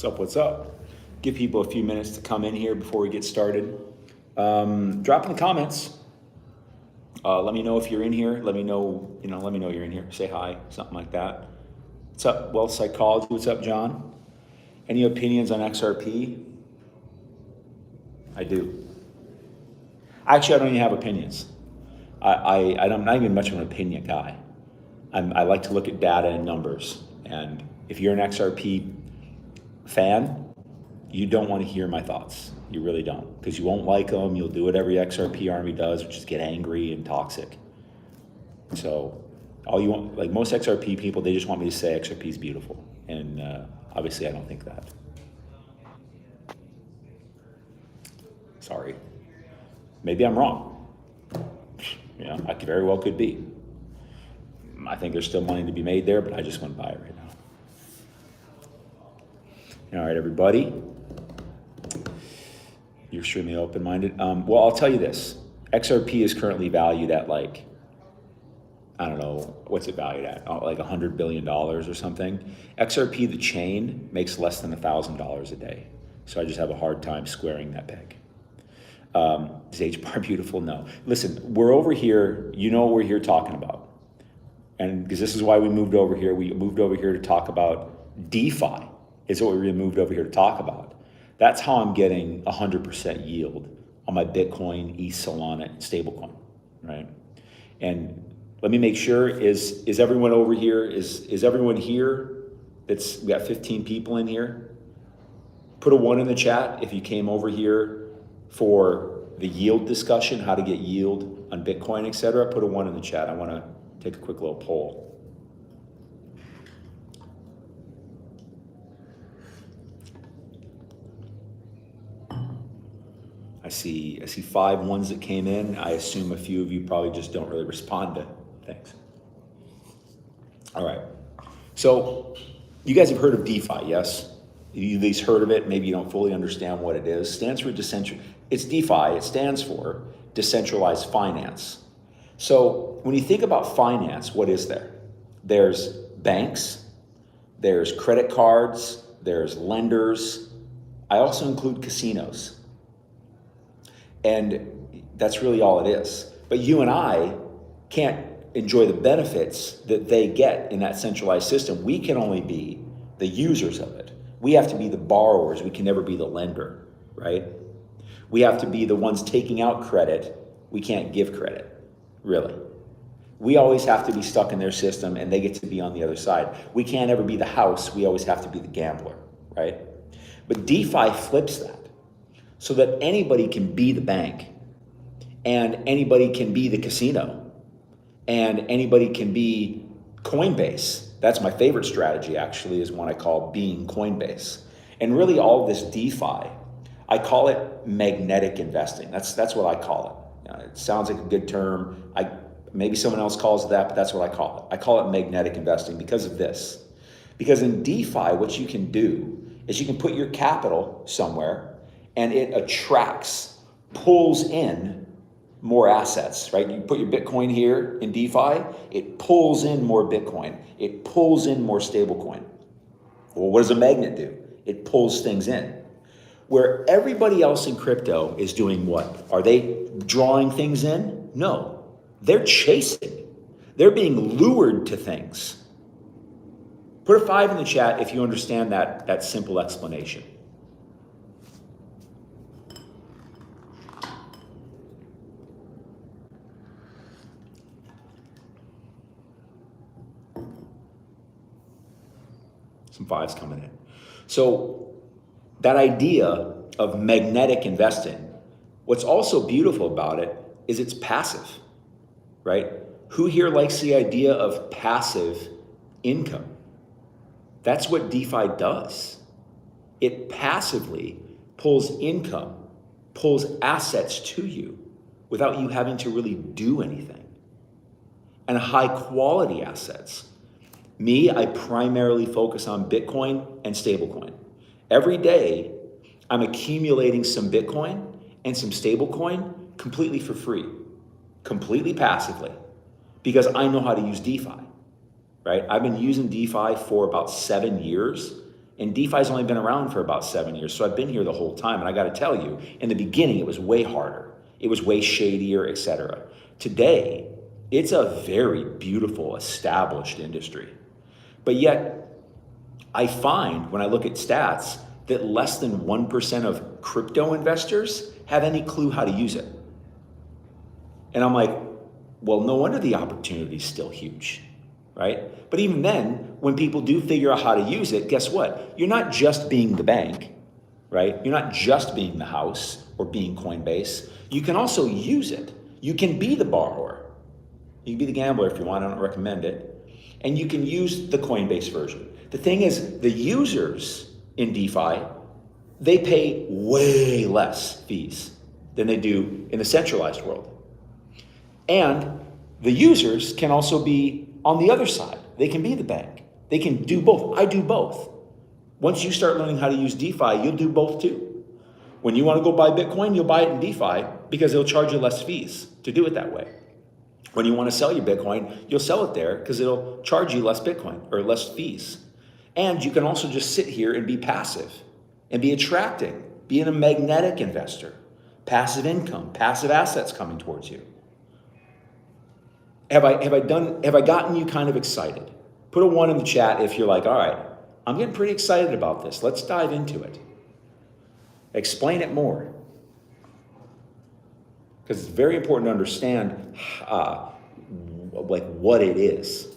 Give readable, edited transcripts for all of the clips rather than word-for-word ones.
What's up? Give people a few minutes to come in here before we get started. Drop in the comments. Let me know if you're in here. Let me know you're in here. Say hi, something like that. What's up, Wealth Psychology? What's up, John? Any opinions on XRP? I do. Actually, I don't even have opinions. I'm not even much of an opinion guy. I like to look at data and numbers. And if you're an XRP fan, you don't want to hear my thoughts. You really don't, because you won't like them. You'll do what every XRP army does, which is get angry and toxic. So all you want, like most XRP people, they just want me to say XRP is beautiful. And obviously I don't think that. Sorry. Maybe I'm wrong. I very well could be. I think there's still money to be made there, but I just wouldn't buy it right now. All right, everybody. You're extremely open-minded. Well, I'll tell you this. XRP is currently valued at like, I don't know, what's it valued at? Like $100 billion or something. XRP, the chain, makes less than $1,000 a day. So I just have a hard time squaring that peg. Is H-bar beautiful? No. Listen, we're over here, you know what we're here talking about. And because this is why we moved over here. We moved over here to talk about DeFi. Is what we moved over here to talk about. That's how I'm getting 100% yield on my Bitcoin, ETH, Solana, and stablecoin, right? And let me make sure, is everyone over here, is everyone here? We got 15 people in here. Put a 1 in the chat if you came over here for the yield discussion, how to get yield on Bitcoin, etc. Put a 1 in the chat. I want to take a quick little poll. I see 5 ones that came in. I assume a few of you probably just don't really respond to things. All right. So you guys have heard of DeFi, yes? You at least heard of it. Maybe you don't fully understand what it is. It stands for It's DeFi. It stands for decentralized finance. So when you think about finance, what is there? There's banks, there's credit cards, there's lenders. I also include casinos. And that's really all it is. But you and I can't enjoy the benefits that they get in that centralized system. We can only be the users of it. We have to be the borrowers. We can never be the lender, right? We have to be the ones taking out credit. We can't give credit, really. We always have to be stuck in their system and they get to be on the other side. We can't ever be the house. We always have to be the gambler, right? But DeFi flips that, so that anybody can be the bank and anybody can be the casino and anybody can be Coinbase. That's my favorite strategy, actually, is one I call being Coinbase. And really all of this DeFi, I call it magnetic investing. That's what I call it. It sounds like a good term. Maybe someone else calls it that, but that's what I call it. I call it magnetic investing because of this. Because in DeFi, what you can do is you can put your capital somewhere and it attracts, pulls in more assets, right? You put your Bitcoin here in DeFi, it pulls in more Bitcoin. It pulls in more stablecoin. Well, what does a magnet do? It pulls things in. Where everybody else in crypto is doing what? Are they drawing things in? No, they're chasing. They're being lured to things. Put a 5 in the chat if you understand that simple explanation. Some 5s coming in. So that idea of magnetic investing, what's also beautiful about it is it's passive, right? Who here likes the idea of passive income? That's what DeFi does. It passively pulls income, pulls assets to you without you having to really do anything. And high quality assets. Me, I primarily focus on Bitcoin and stablecoin. Every day, I'm accumulating some Bitcoin and some stablecoin completely for free, completely passively, because I know how to use DeFi, right? I've been using DeFi for about 7 years, And DeFi's only been around for about 7 years. So I've been here the whole time. And I got to tell you, in the beginning, it was way harder. It was way shadier, etc. Today, it's a very beautiful, established industry. But yet, I find when I look at stats that less than 1% of crypto investors have any clue how to use it. And I'm like, well, no wonder the opportunity is still huge, right? But even then, when people do figure out how to use it, guess what? You're not just being the bank, right? You're not just being the house or being Coinbase. You can also use it. You can be the borrower. You can be the gambler if you want. I don't recommend it. And you can use the Coinbase version. The thing is, the users in DeFi, they pay way less fees than they do in the centralized world. And the users can also be on the other side. They can be the bank. They can do both. I do both. Once you start learning how to use DeFi, you'll do both too. When you want to go buy Bitcoin, you'll buy it in DeFi because they'll charge you less fees to do it that way. When you want to sell your Bitcoin, you'll sell it there because it'll charge you less Bitcoin or less fees. And you can also just sit here and be passive and be attracting, being a magnetic investor, passive income, passive assets coming towards you. Have I gotten you kind of excited? Put a 1 in the chat if you're like, all right, I'm getting pretty excited about this. Let's dive into it. Explain it more. Because it's very important to understand like what it is.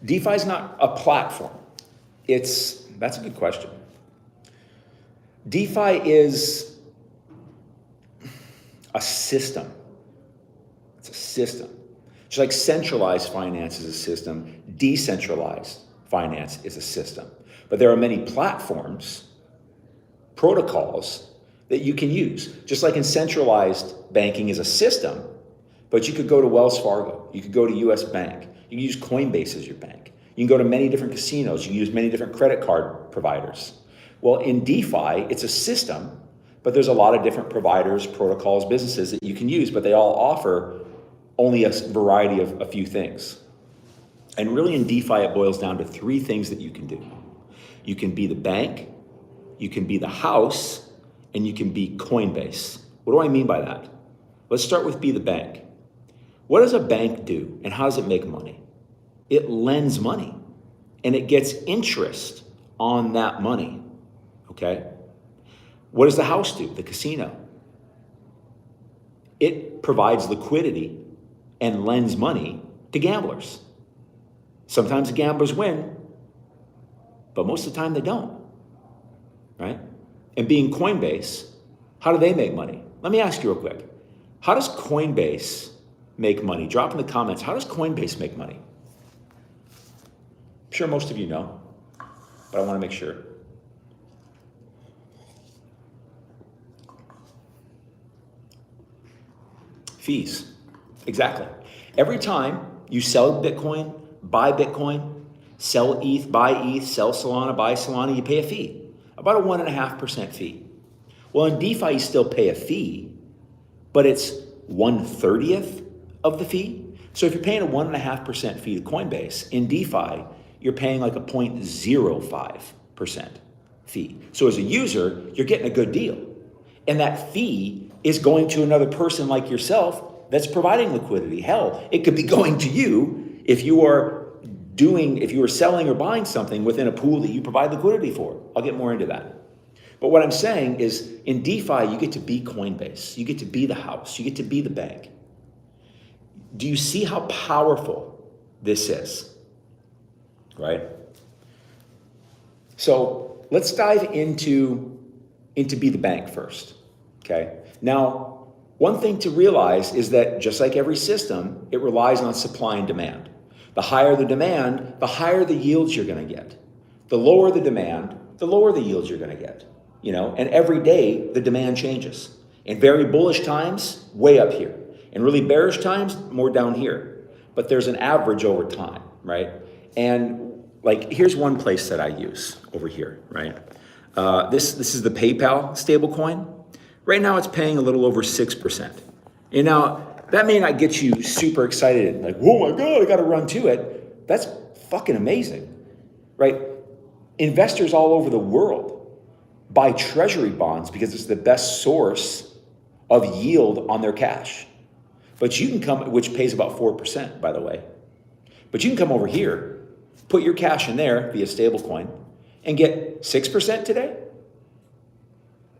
DeFi is not a platform. That's a good question. DeFi is a system. It's a system. Just like centralized finance is a system, decentralized finance is a system. But there are many platforms, protocols that you can use. Just like in centralized banking is a system, but you could go to Wells Fargo, you could go to US Bank, you can use Coinbase as your bank. You can go to many different casinos, you can use many different credit card providers. Well, in DeFi, it's a system, but there's a lot of different providers, protocols, businesses that you can use, but they all offer only a variety of a few things. And really in DeFi, it boils down to 3 things that you can do. You can be the bank, you can be the house, and you can be Coinbase. What do I mean by that? Let's start with be the bank. What does a bank do and how does it make money? It lends money and it gets interest on that money, okay? What does the house do, the casino? It provides liquidity and lends money to gamblers. Sometimes the gamblers win, but most of the time they don't, right? And being Coinbase, how do they make money? Let me ask you real quick. How does Coinbase make money? Drop in the comments, how does Coinbase make money? I'm sure most of you know, but I want to make sure. Fees, exactly. Every time you sell Bitcoin, buy Bitcoin, sell ETH, buy ETH, sell Solana, buy Solana, you pay a fee, about a 1.5% fee. Well, in DeFi, you still pay a fee, but it's 1/30th of the fee. So if you're paying a 1.5% fee to Coinbase, in DeFi, you're paying like a 0.05% fee. So as a user, you're getting a good deal. And that fee is going to another person like yourself that's providing liquidity. Hell, it could be going to you if you are selling or buying something within a pool that you provide liquidity for. I'll get more into that. But what I'm saying is in DeFi, you get to be Coinbase. You get to be the house. You get to be the bank. Do you see how powerful this is? Right? So let's dive into be the bank first. Okay. Now, one thing to realize is that just like every system, it relies on supply and demand. The higher the demand, the higher the yields you're going to get. The lower the demand, the lower the yields you're going to get. And every day the demand changes. In very bullish times, way up here. In really bearish times, more down here. But there's an average over time, right? And like, here's one place that I use over here, right? This is the PayPal stablecoin. Right now it's paying a little over 6%. And now That may not get you super excited, like, oh my God, I got to run to it. That's fucking amazing, right? Investors all over the world buy treasury bonds because it's the best source of yield on their cash. But you can come, which pays about 4%, by the way. But you can come over here, put your cash in there via stablecoin, and get 6% today.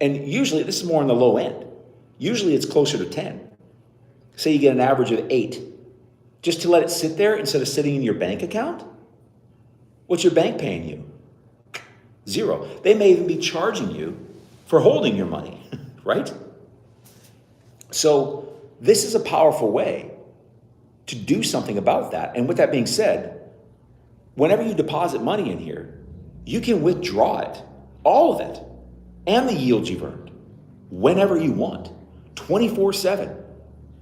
And usually, this is more on the low end. Usually it's closer to 10. Say you get an average of 8. Just to let it sit there instead of sitting in your bank account? What's your bank paying you? 0. They may even be charging you for holding your money, right? So this is a powerful way to do something about that. And with that being said, whenever you deposit money in here, you can withdraw it, all of it, and the yield you've earned, whenever you want, 24/7,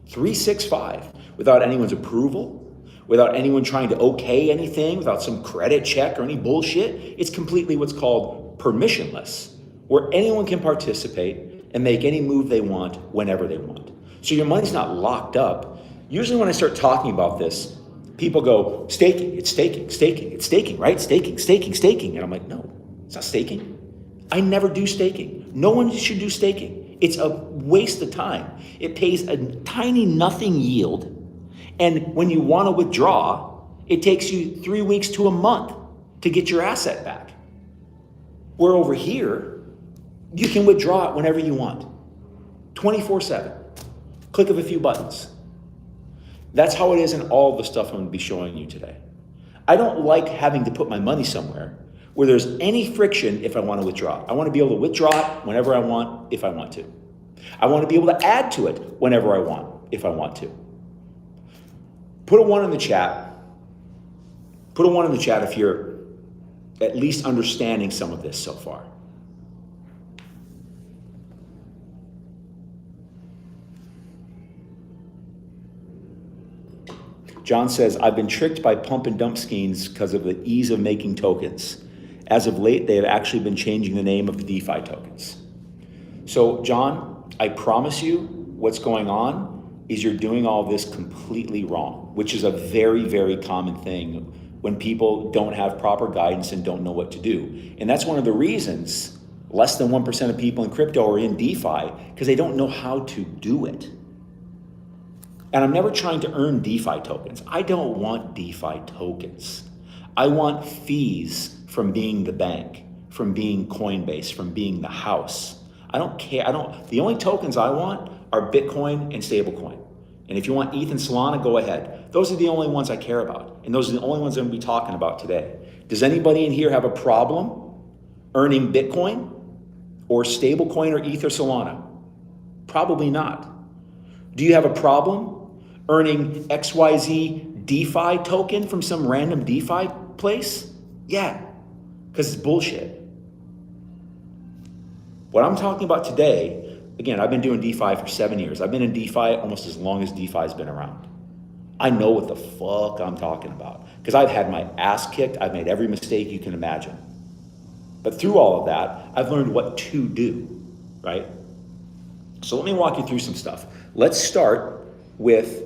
365, without anyone's approval, without anyone trying to okay anything, without some credit check or any bullshit. It's completely what's called permissionless, where anyone can participate and make any move they want whenever they want. So your money's not locked up. Usually when I start talking about this, people go, staking, it's staking, staking, it's staking, right? Staking, staking, staking. And I'm like, no, it's not staking. I never do staking. No one should do staking. It's a waste of time. It pays a tiny nothing yield. And when you want to withdraw, it takes you 3 weeks to a month to get your asset back. Where over here, you can withdraw it whenever you want, 24/7. Click of a few buttons. That's how it is in all the stuff I'm going to be showing you today. I don't like having to put my money somewhere where there's any friction if I want to withdraw. I want to be able to withdraw it whenever I want, if I want to. I want to be able to add to it whenever I want, if I want to. Put a 1 in the chat. Put a 1 in the chat if you're at least understanding some of this so far. John says, I've been tricked by pump and dump schemes because of the ease of making tokens. As of late, they have actually been changing the name of the DeFi tokens. So, John, I promise you what's going on is you're doing all this completely wrong, which is a very, very common thing when people don't have proper guidance and don't know what to do. And that's one of the reasons less than 1% of people in crypto are in DeFi, because they don't know how to do it. And I'm never trying to earn DeFi tokens. I don't want DeFi tokens. I want fees from being the bank, from being Coinbase, from being the house. I don't care. The only tokens I want are Bitcoin and stablecoin. And if you want ETH and Solana, go ahead. Those are the only ones I care about. And those are the only ones I'm going to be talking about today. Does anybody in here have a problem earning Bitcoin or stablecoin or ETH or Solana? Probably not. Do you have a problem earning XYZ DeFi token from some random DeFi place? Yeah, because it's bullshit. What I'm talking about today, again, I've been doing DeFi for 7 years. I've been in DeFi almost as long as DeFi's been around. I know what the fuck I'm talking about because I've had my ass kicked. I've made every mistake you can imagine. But through all of that, I've learned what to do, right? So let me walk you through some stuff. Let's start with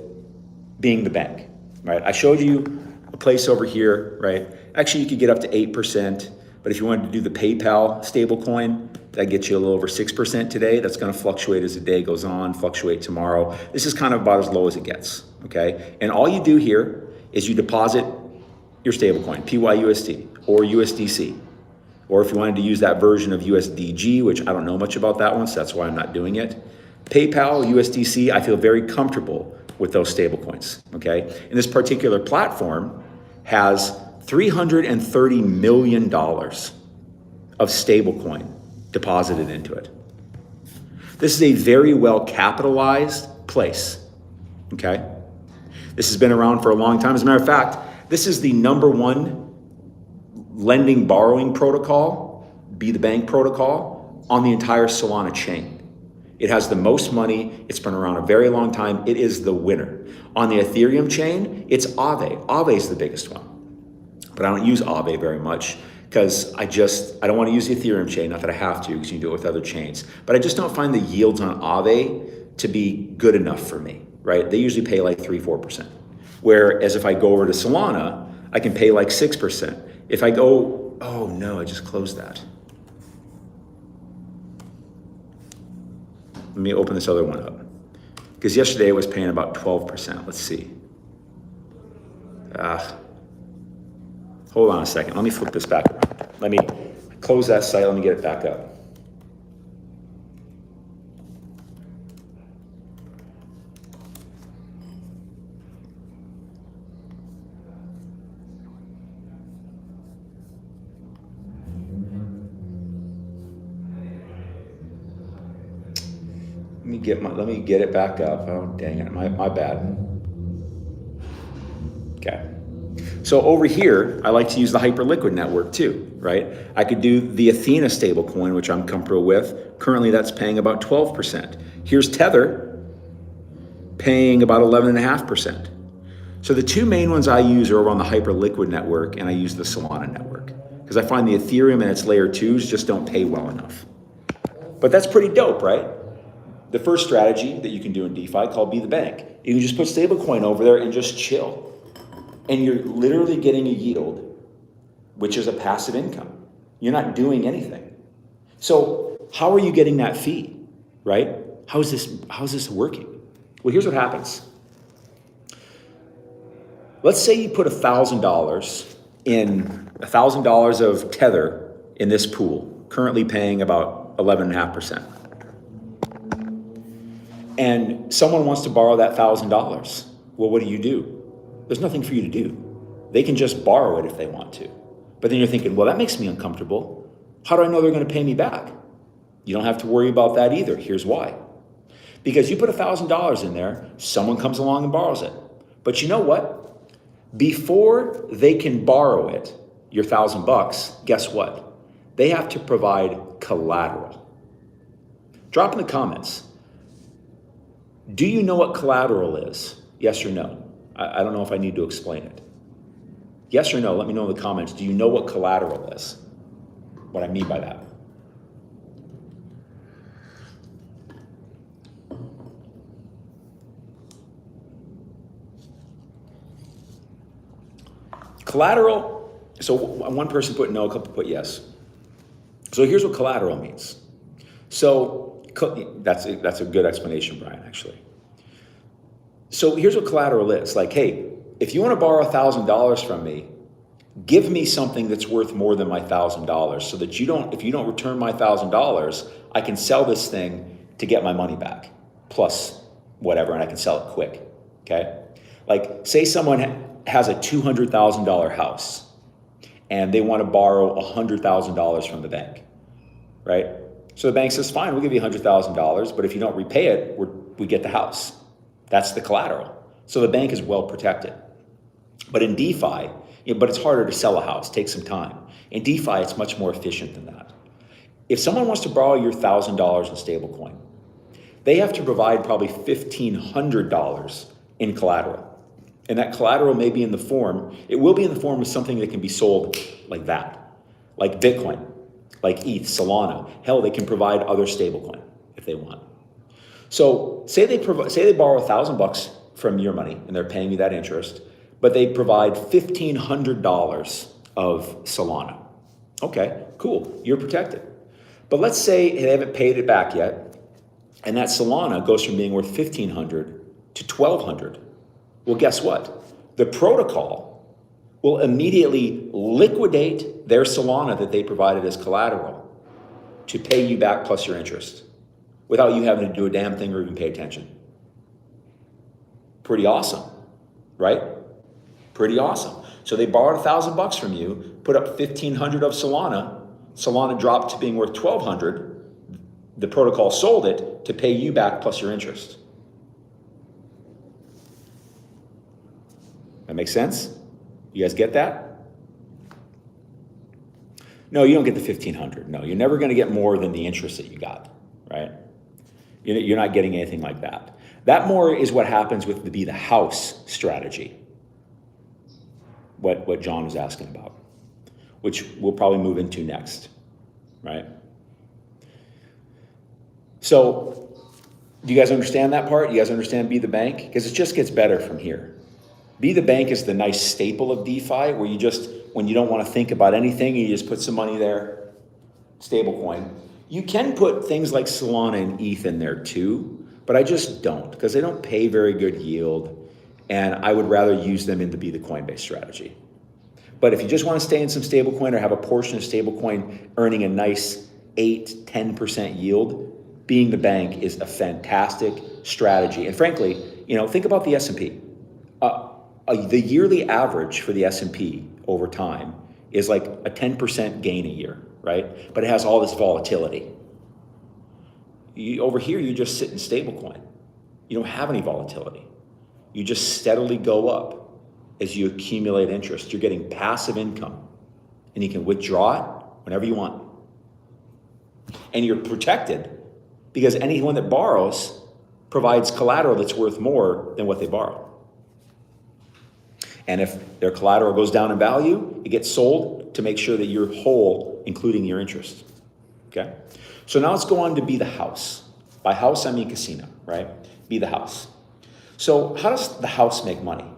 being the bank, right? I showed you a place over here, right? Actually, you could get up to 8%, but if you wanted to do the PayPal stablecoin, that gets you a little over 6% today. That's going to fluctuate as the day goes on, fluctuate tomorrow. This is kind of about as low as it gets, okay? And all you do here is you deposit your stablecoin, PYUSD or USDC. Or if you wanted to use that version of USDG, which I don't know much about that one, so that's why I'm not doing it. PayPal, USDC, I feel very comfortable with those stablecoins, okay? And this particular platform has $330 million of stablecoin deposited into it. This is a very well capitalized place, okay? This has been around for a long time. As a matter of fact, this is the #1 lending borrowing protocol, be the bank protocol, on the entire Solana chain. It has the most money. It's been around a very long time. It is the winner. On the Ethereum chain, it's Aave. Aave is the biggest one. But I don't use Aave very much because I don't want to use the Ethereum chain. Not that I have to, because you can do it with other chains. But I just don't find the yields on Aave to be good enough for me. right? They usually pay like 3-4%. Whereas if I go over to Solana, I can pay like 6%. If I go, oh no, I just closed that. Let me open this other one up. Because yesterday it was paying about 12%. Let's see. Hold on a second. Let me flip this back around. Let me close that site. Let me get it back up. Let me get it back up. Oh, dang it, my bad. Okay. So over here, I like to use the Hyperliquid network too, right? I could do the Athena stablecoin, which I'm comfortable with. Currently, that's paying about 12%. Here's Tether, paying about 11.5%. So the two main ones I use are over on the Hyperliquid network, and I use the Solana network, because I find the Ethereum and its layer 2s just don't pay well enough. But that's pretty dope, right? The first strategy that you can do in DeFi called Be the Bank. You can just put stablecoin over there and just chill. And you're literally getting a yield, which is a passive income. You're not doing anything. So how are you getting that fee, right? How's this working? Well, here's what happens. Let's say you put $1,000 in $1,000 of Tether in this pool, currently paying about 11.5%. And someone wants to borrow that $1,000. Well, what do? There's nothing for you to do. They can just borrow it if they want to. But then you're thinking, well, that makes me uncomfortable. How do I know they're going to pay me back? You don't have to worry about that either. Here's why. Because you put $1,000 in there, someone comes along and borrows it. But you know what? Before they can borrow it, your $1,000, guess what? They have to provide collateral. Drop in the comments. Do you know what collateral is? Yes or no? I don't know if I need to explain it. Yes or no? Let me know in the comments. Do you know what collateral is? What I mean by that. Collateral, so one person put no, a couple put yes. So here's what collateral means. So that's a good explanation, Brian, actually. So here's what collateral is. Like, hey, if you want to borrow $1,000 from me, give me something that's worth more than my $1,000 so that if you don't return my $1,000, I can sell this thing to get my money back, plus whatever, and I can sell it quick, okay? Like, say someone has a $200,000 house and they want to borrow $100,000 from the bank, right? So the bank says, fine, we'll give you $100,000, but if you don't repay it, we get the house. That's the collateral. So the bank is well protected. But in DeFi, but it's harder to sell a house, takes some time. In DeFi, it's much more efficient than that. If someone wants to borrow your $1,000 in stablecoin, they have to provide probably $1,500 in collateral. And that collateral may be in the form, it will be in the form of something that can be sold like that, like Bitcoin, like ETH, Solana. Hell, they can provide other stablecoin if they want. So say they borrow $1,000 from your money and they're paying you that interest, but they provide $1,500 of Solana. Okay, cool, you're protected. But let's say they haven't paid it back yet, and that Solana goes from being worth $1,500 to $1,200. Well, guess what? The protocol will immediately liquidate their Solana that they provided as collateral to pay you back plus your interest, without you having to do a damn thing or even pay attention. Pretty awesome, right? Pretty awesome. So they borrowed $1,000 from you, put up $1,500 of Solana. Solana dropped to being worth $1,200. The protocol sold it to pay you back plus your interest. That makes sense? You guys get that? No, you don't get the $1,500. No, you're never going to get more than the interest that you got, right? You're not getting anything like that. That more is what happens with the house strategy. What John was asking about, which we'll probably move into next, right? So Do you guys understand that part? You guys understand be the bank? Because it just gets better from here. Be the bank is the nice staple of DeFi where you just, when you don't want to think about anything, you just put some money there, stablecoin. You can put things like Solana and ETH in there too, but I just don't because they don't pay very good yield, and I would rather use them in the be the Coinbase strategy. But if you just want to stay in some stablecoin or have a portion of stablecoin earning a nice 8-10% yield, being the bank is a fantastic strategy. And frankly, think about the S&P. The yearly average for the S&P over time is like a 10% gain a year, right? But it has all this volatility. Over here, you just sit in stablecoin. You don't have any volatility. You just steadily go up as you accumulate interest. You're getting passive income, and you can withdraw it whenever you want. And you're protected because anyone that borrows provides collateral that's worth more than what they borrow. And if their collateral goes down in value, it gets sold to make sure that you're whole, including your interest. Okay? So now let's go on to be the house. By house, I mean casino, right? Be the house. So how does the house make money?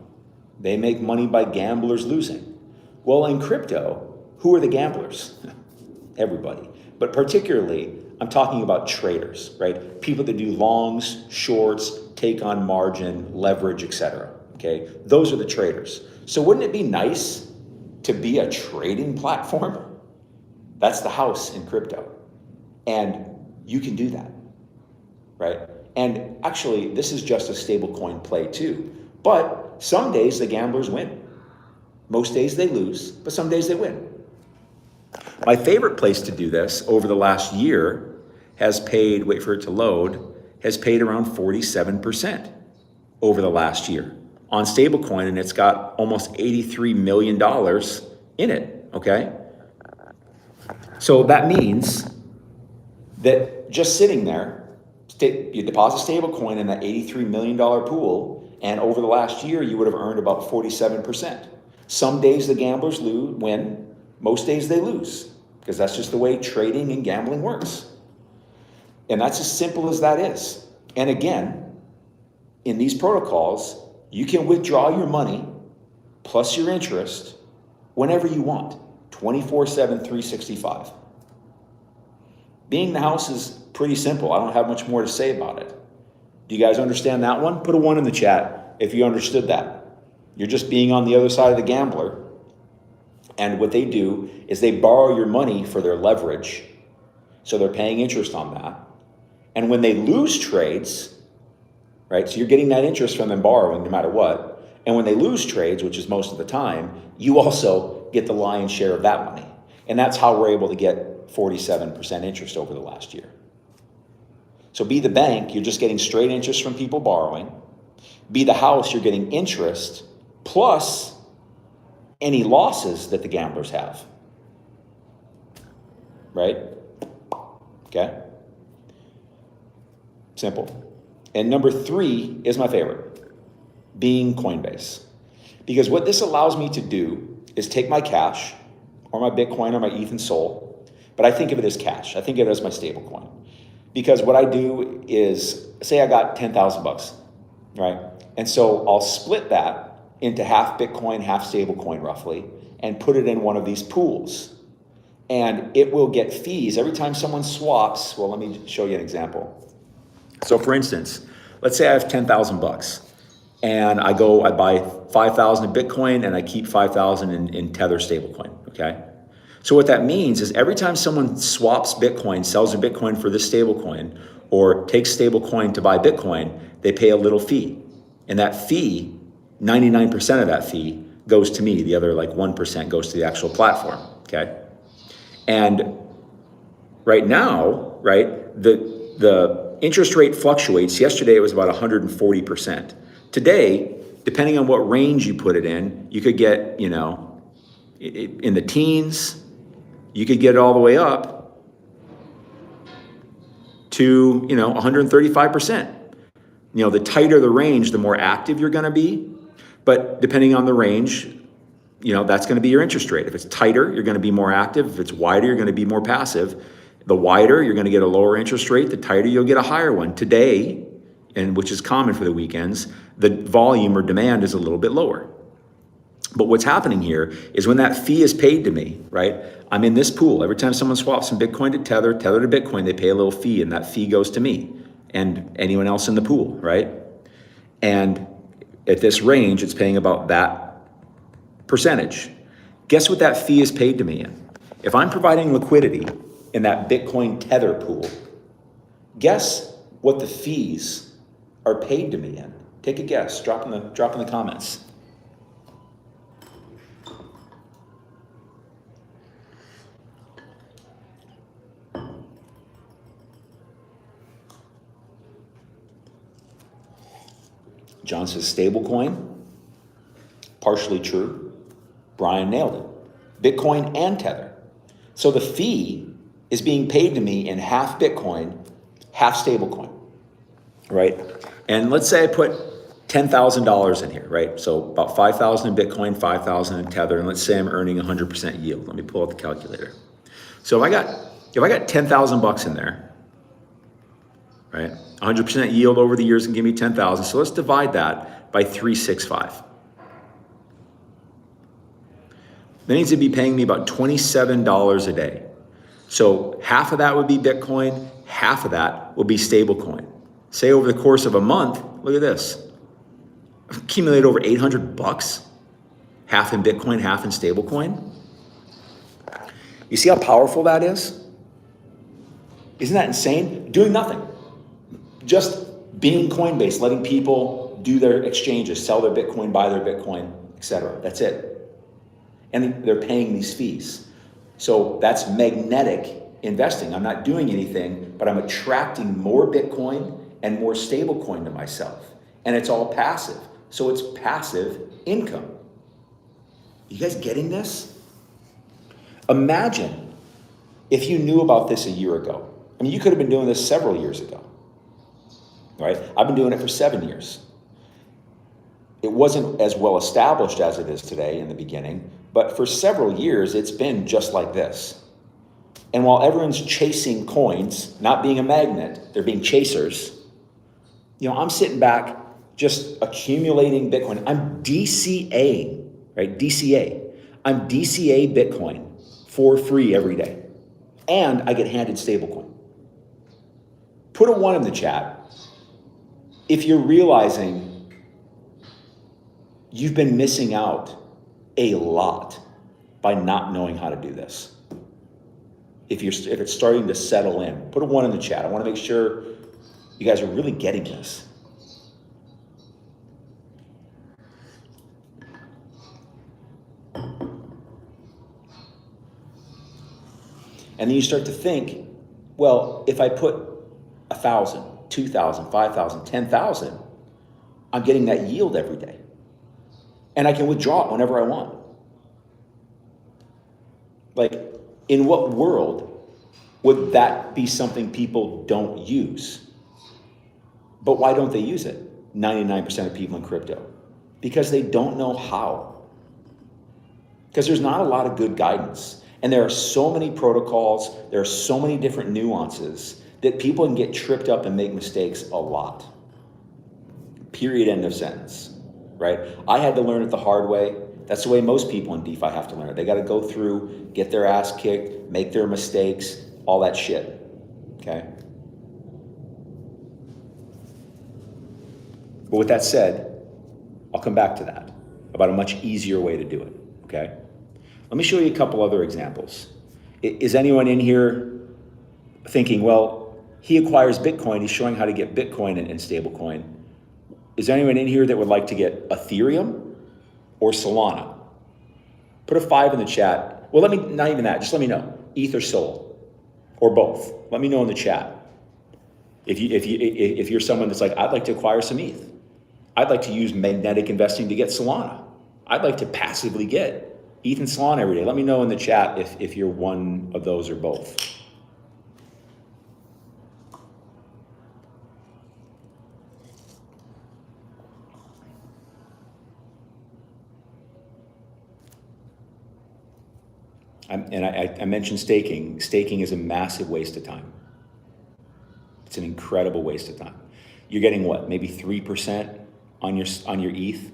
They make money by gamblers losing. Well, in crypto, who are the gamblers? Everybody. But particularly, I'm talking about traders, right? People that do longs, shorts, take on margin, leverage, etc. Okay, those are the traders. So wouldn't it be nice to be a trading platform? That's the house in crypto. And you can do that, right? And actually, this is just a stablecoin play too. But some days the gamblers win. Most days they lose, but some days they win. My favorite place to do this over the last year has paid, wait for it to load, has paid around 47% over the last year on stablecoin, and it's got almost $83 million in it, okay? So that means that just sitting there, you deposit stablecoin in that $83 million pool, and over the last year, you would have earned about 47%. Some days the gamblers win, most days they lose, because that's just the way trading and gambling works. And that's as simple as that is. And again, in these protocols, you can withdraw your money plus your interest whenever you want, 24/7, 365. Being the house is pretty simple. I don't have much more to say about it. Do you guys understand that one? Put a 1 in the chat if you understood that. You're just being on the other side of the gambler. And what they do is they borrow your money for their leverage. So they're paying interest on that. And when they lose trades, right, so you're getting that interest from them borrowing no matter what. And when they lose trades, which is most of the time, you also get the lion's share of that money. And that's how we're able to get 47% interest over the last year. So be the bank, you're just getting straight interest from people borrowing. Be the house, you're getting interest plus any losses that the gamblers have. Right? Okay? Simple. And number 3 is my favorite, being Coinbase. Because what this allows me to do is take my cash or my Bitcoin or my ETH and Sol, but I think of it as cash. I think of it as my stable coin. Because what I do is, say I got 10,000 bucks, right? And so I'll split that into half Bitcoin, half stable coin roughly, and put it in one of these pools. And it will get fees every time someone swaps. Well, let me show you an example. So for instance, let's say I have 10,000 bucks and I buy 5,000 in Bitcoin and I keep 5,000 in Tether stablecoin, okay? So what that means is every time someone swaps Bitcoin, sells a Bitcoin for this stablecoin, or takes stablecoin to buy Bitcoin, they pay a little fee. And that fee, 99% of that fee goes to me. The other 1% goes to the actual platform, okay? And right now, right, the interest rate fluctuates. Yesterday it was about 140%. Today, depending on what range you put it in, you could get, in the teens, you could get it all the way up to, 135%. The tighter the range, the more active you're going to be. But depending on the range, that's going to be your interest rate. If it's tighter, you're going to be more active. If it's wider, you're going to be more passive. The wider, you're going to get a lower interest rate. The tighter, you'll get a higher one. Today, and which is common for the weekends, the volume or demand is a little bit lower. But what's happening here is when that fee is paid to me, right? I'm in this pool. Every time someone swaps from Bitcoin to Tether, Tether to Bitcoin, they pay a little fee, and that fee goes to me and anyone else in the pool, right? And at this range, it's paying about that percentage. Guess what that fee is paid to me in? If I'm providing liquidity in that Bitcoin Tether pool, guess what the fees are paid to me in? Take a guess. Drop in the comments. John says stablecoin. Partially true. Brian nailed it. Bitcoin and Tether. So the fee is being paid to me in half Bitcoin, half stablecoin, right? And let's say I put $10,000 in here, right? So about 5,000 in Bitcoin, 5,000 in Tether, and let's say I'm earning 100% yield. Let me pull out the calculator. So if I got 10,000 bucks in there, right? 100% yield over the years can give me 10,000. So let's divide that by 365. That needs to be paying me about $27 a day. So half of that would be Bitcoin, half of that would be stablecoin. Say over the course of a month, look at this. Accumulate over 800 bucks, half in Bitcoin, half in stablecoin. You see how powerful that is? Isn't that insane? Doing nothing. Just being Coinbase, letting people do their exchanges, sell their Bitcoin, buy their Bitcoin, etc. That's it. And they're paying these fees. So that's magnetic investing. I'm not doing anything, but I'm attracting more Bitcoin and more stablecoin to myself. And it's all passive. So it's passive income. You guys getting this? Imagine if you knew about this a year ago. I mean, you could have been doing this several years ago, right? I've been doing it for 7 years. It wasn't as well established as it is today in the beginning, but for several years, it's been just like this. And while everyone's chasing coins, not being a magnet, they're being chasers, I'm sitting back just accumulating Bitcoin. I'm DCAing, right? DCA. I'm DCA Bitcoin for free every day. And I get handed stablecoin. Put a 1 in the chat if you're realizing you've been missing out a lot by not knowing how to do this. If it's starting to settle in, put a 1 in the chat. I want to make sure you guys are really getting this. And then you start to think, well, if I put 1,000, 2,000, 5,000, 10,000, I'm getting that yield every day. And I can withdraw it whenever I want. Like, in what world would that be something people don't use? But why don't they use it? 99% of people in crypto. Because they don't know how. Because there's not a lot of good guidance. And there are so many protocols, there are so many different nuances that people can get tripped up and make mistakes a lot. Period, end of sentence, right? I had to learn it the hard way. That's the way most people in DeFi have to learn it. They got to go through, get their ass kicked, make their mistakes, all that shit, okay? But with that said, I'll come back to that, about a much easier way to do it, okay? Let me show you a couple other examples. Is anyone in here thinking, well, he acquires Bitcoin, he's showing how to get Bitcoin and stablecoin. Is there anyone in here that would like to get Ethereum or Solana? Put a 5 in the chat. Well, not even that, just let me know. ETH or Sol, or both. Let me know in the chat. If you're someone that's like, I'd like to acquire some ETH. I'd like to use magnetic investing to get Solana. I'd like to passively get ETH and Solana every day. Let me know in the chat if you're one of those or both. I mentioned staking. Staking is a massive waste of time. It's an incredible waste of time. you're getting what, maybe 3% on your ETH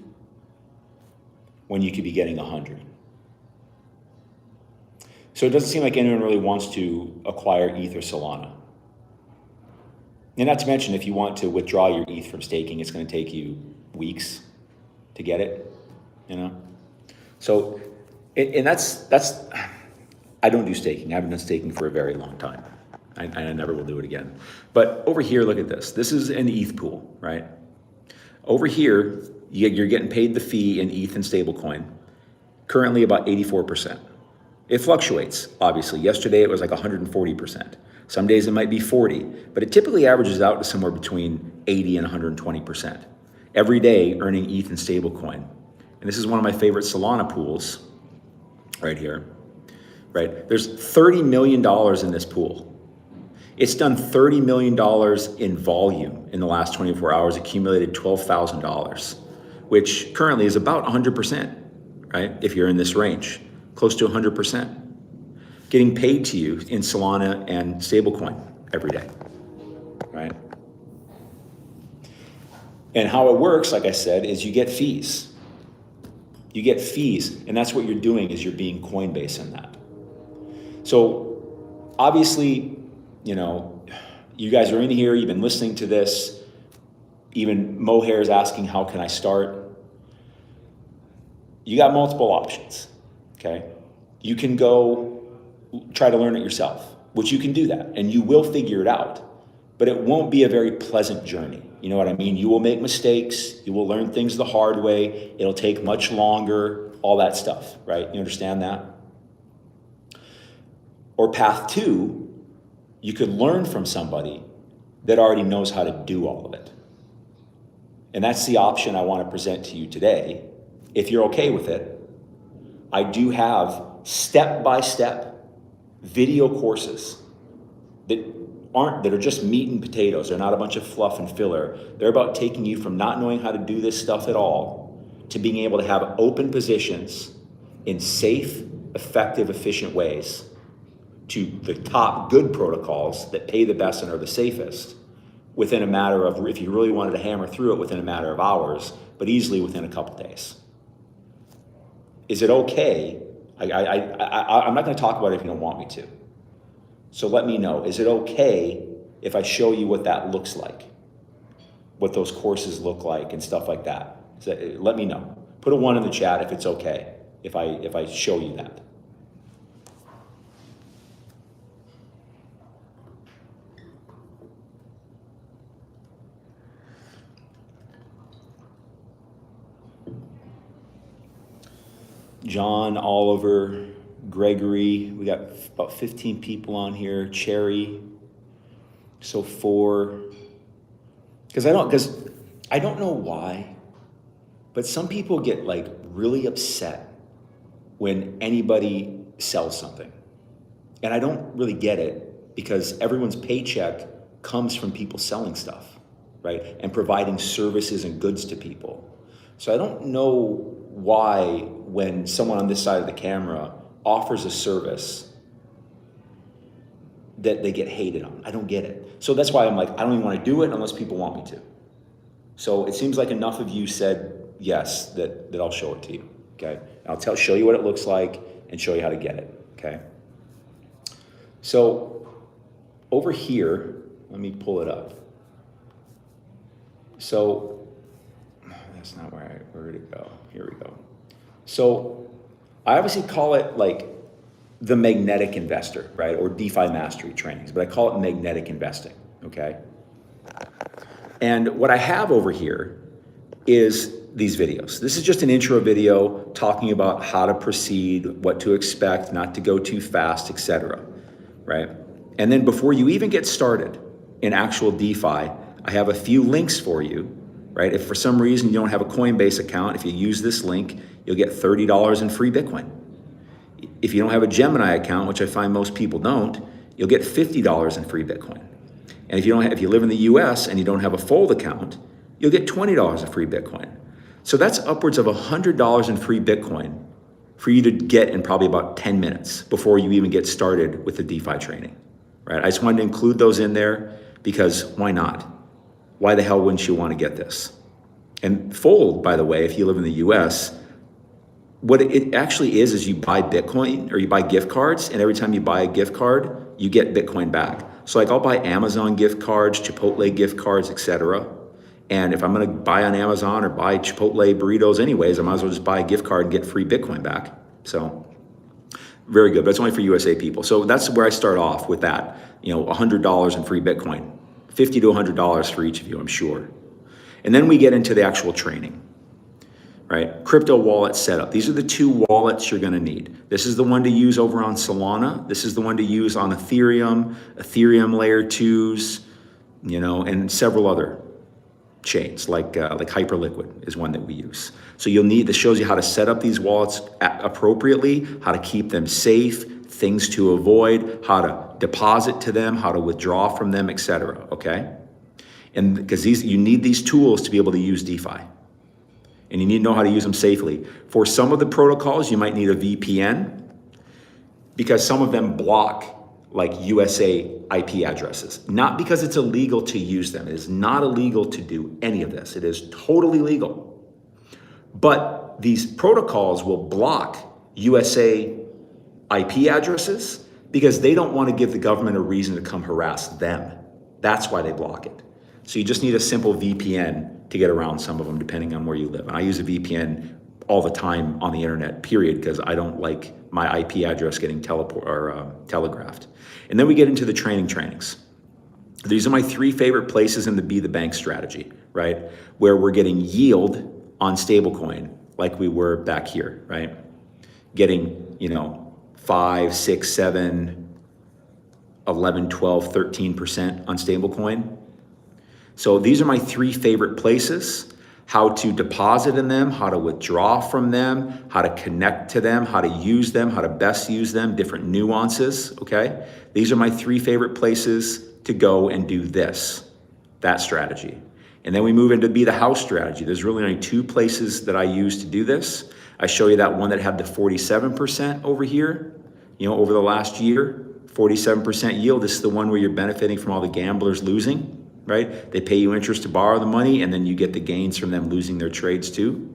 when you could be getting 100. So it doesn't seem like anyone really wants to acquire ETH or Solana. And not to mention, if you want to withdraw your ETH from staking, it's going to take you weeks to get it, you know? So, and that's, I don't do staking. I haven't done staking for a very long time. I never will do it again. But over here, look at this. This is an ETH pool, right? Over here, you're getting paid the fee in ETH and stablecoin, currently about 84%. It fluctuates, obviously. Yesterday, it was like 140%. Some days it might be 40, but it typically averages out to somewhere between 80 and 120%. Every day earning ETH and stablecoin. And this is one of my favorite Solana pools right here, right? There's $30 million in this pool. It's done $30 million in volume in the last 24 hours, accumulated $12,000, which currently is about 100%, right? If you're in this range, close to 100%. Getting paid to you in Solana and stablecoin every day, right? And how it works, like I said, is you get fees. You get fees, and that's what you're doing is you're being Coinbase in that. So obviously, you know, you guys are in here, you've been listening to this. Even Mohair is asking, how can I start? You got multiple options, okay? You can go try to learn it yourself, which you can do that, and you will figure it out, but it won't be a very pleasant journey. You know what I mean? You will make mistakes, you will learn things the hard way, it'll take much longer, all that stuff, right? You understand that? Or path two, you could learn from somebody that already knows how to do all of it. And that's the option I want to present to you today. If you're okay with it, I do have step-by-step video courses that are just meat and potatoes. They're not a bunch of fluff and filler. They're about taking you from not knowing how to do this stuff at all to being able to have open positions in safe, effective, efficient ways to the top good protocols that pay the best and are the safest within a matter of, if you really wanted to hammer through it, within a matter of hours, but easily within a couple days. Is it okay? I'm not going to talk about it if you don't want me to. So let me know. Is it okay if I show you what that looks like? What those courses look like and stuff like that? Let me know. Put a 1 in the chat if it's okay if I show you that. John, Oliver, Gregory, we got about 15 people on here. Cherry, so 4. Because I don't know why, but some people get like really upset when anybody sells something. And I don't really get it because everyone's paycheck comes from people selling stuff, right? And providing services and goods to people. So I don't know why when someone on this side of the camera offers a service that they get hated on. I don't get it. So that's why I'm like, I don't even want to do it unless people want me to. So it seems like enough of you said yes, that I'll show it to you, okay? I'll show you what it looks like and show you how to get it, okay? So over here, let me pull it up. So that's not where did it go? Here we go. So I obviously call it like the magnetic investor, right? Or DeFi mastery trainings, but I call it magnetic investing, okay? And what I have over here is these videos. This is just an intro video talking about how to proceed, what to expect, not to go too fast, etc., right? And then before you even get started in actual DeFi, I have a few links for you, right? If for some reason you don't have a Coinbase account, if you use this link, you'll get $30 in free Bitcoin. If you don't have a Gemini account, which I find most people don't, you'll get $50 in free Bitcoin. And if you live in the US and you don't have a Fold account, you'll get $20 in free Bitcoin. So that's upwards of $100 in free Bitcoin for you to get in probably about 10 minutes before you even get started with the DeFi training, right? I just wanted to include those in there because why not? why the hell wouldn't you want to get this? And Fold, by the way, if you live in the US, what it actually is you buy Bitcoin or you buy gift cards, and every time you buy a gift card, you get Bitcoin back. So like I'll buy Amazon gift cards, Chipotle gift cards, etc. And if I'm gonna buy on Amazon or buy Chipotle burritos anyways, I might as well just buy a gift card and get free Bitcoin back. So very good, but it's only for USA people. So that's where I start off with that, $100 in free Bitcoin, $50 to $100 for each of you, I'm sure. And then we get into the actual training, right? Crypto wallet setup. These are the two wallets you're gonna need. This is the one to use over on Solana. This is the one to use on Ethereum, Ethereum layer 2s, and several other chains like Hyperliquid is one that we use. So this shows you how to set up these wallets appropriately, how to keep them safe, things to avoid, how to deposit to them, how to withdraw from them, etc. Okay? And because you need these tools to be able to use DeFi. And you need to know how to use them safely. For some of the protocols, you might need a VPN because some of them block like USA IP addresses. Not because it's illegal to use them. It is not illegal to do any of this. It is totally legal. But these protocols will block USA IP addresses because they don't want to give the government a reason to come harass them. That's why they block it. So you just need a simple VPN to get around some of them depending on where you live. And I use a VPN all the time on the internet, period, because I don't like my IP address getting telegraphed. And then we get into the trainings. These are my three favorite places in the Be the Bank strategy, right? Where we're getting yield on stablecoin like we were back here, right? Getting, 5, 6, 7, 11, 12, 13% on stablecoin. So these are my three favorite places. How to deposit in them, how to withdraw from them, how to connect to them, how to use them, how to best use them, different nuances, okay? These are my three favorite places to go and do that strategy. And then we move into Be the House strategy. There's really only two places that I use to do this. I show you that one that had the 47% over here, over the last year, 47% yield. This is the one where you're benefiting from all the gamblers losing. Right? They pay you interest to borrow the money, and then you get the gains from them losing their trades too.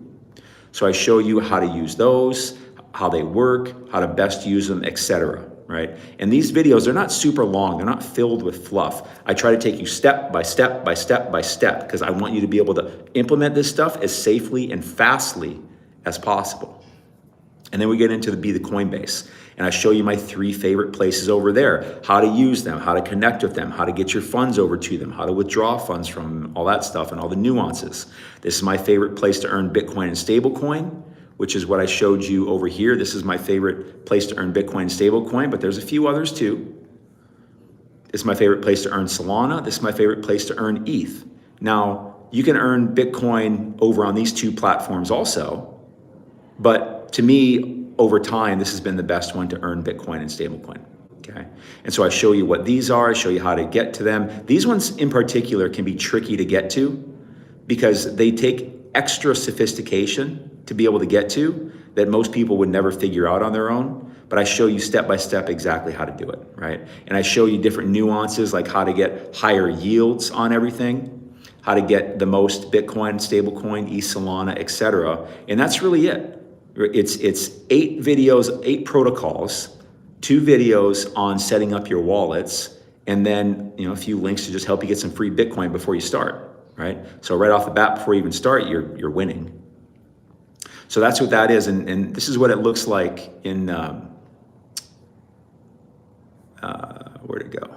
So I show you how to use those, how they work, how to best use them, etc. Right? And these videos, they're not super long. They're not filled with fluff. I try to take you step by step by step by step because I want you to be able to implement this stuff as safely and fastly as possible. And then we get into the Be the Coinbase. And I show you my three favorite places over there, how to use them, how to connect with them, how to get your funds over to them, how to withdraw funds from them, all that stuff and all the nuances. This is my favorite place to earn Bitcoin and stablecoin, which is what I showed you over here. This is my favorite place to earn Bitcoin and stablecoin, but there's a few others too. This is my favorite place to earn Solana. This is my favorite place to earn ETH. Now, you can earn Bitcoin over on these two platforms also, but to me, over time, this has been the best one to earn Bitcoin and stablecoin, okay? And so I show you what these are, I show you how to get to them. These ones in particular can be tricky to get to because they take extra sophistication to be able to get to that most people would never figure out on their own. But I show you step by step exactly how to do it, right? And I show you different nuances like how to get higher yields on everything, how to get the most Bitcoin, stablecoin, Solana, etc. And that's really it. It's 8 videos, 8 protocols, 2 videos on setting up your wallets, and then a few links to just help you get some free Bitcoin before you start, right? So right off the bat, before you even start, you're winning. So that's what that is, and this is what it looks like in where'd it go?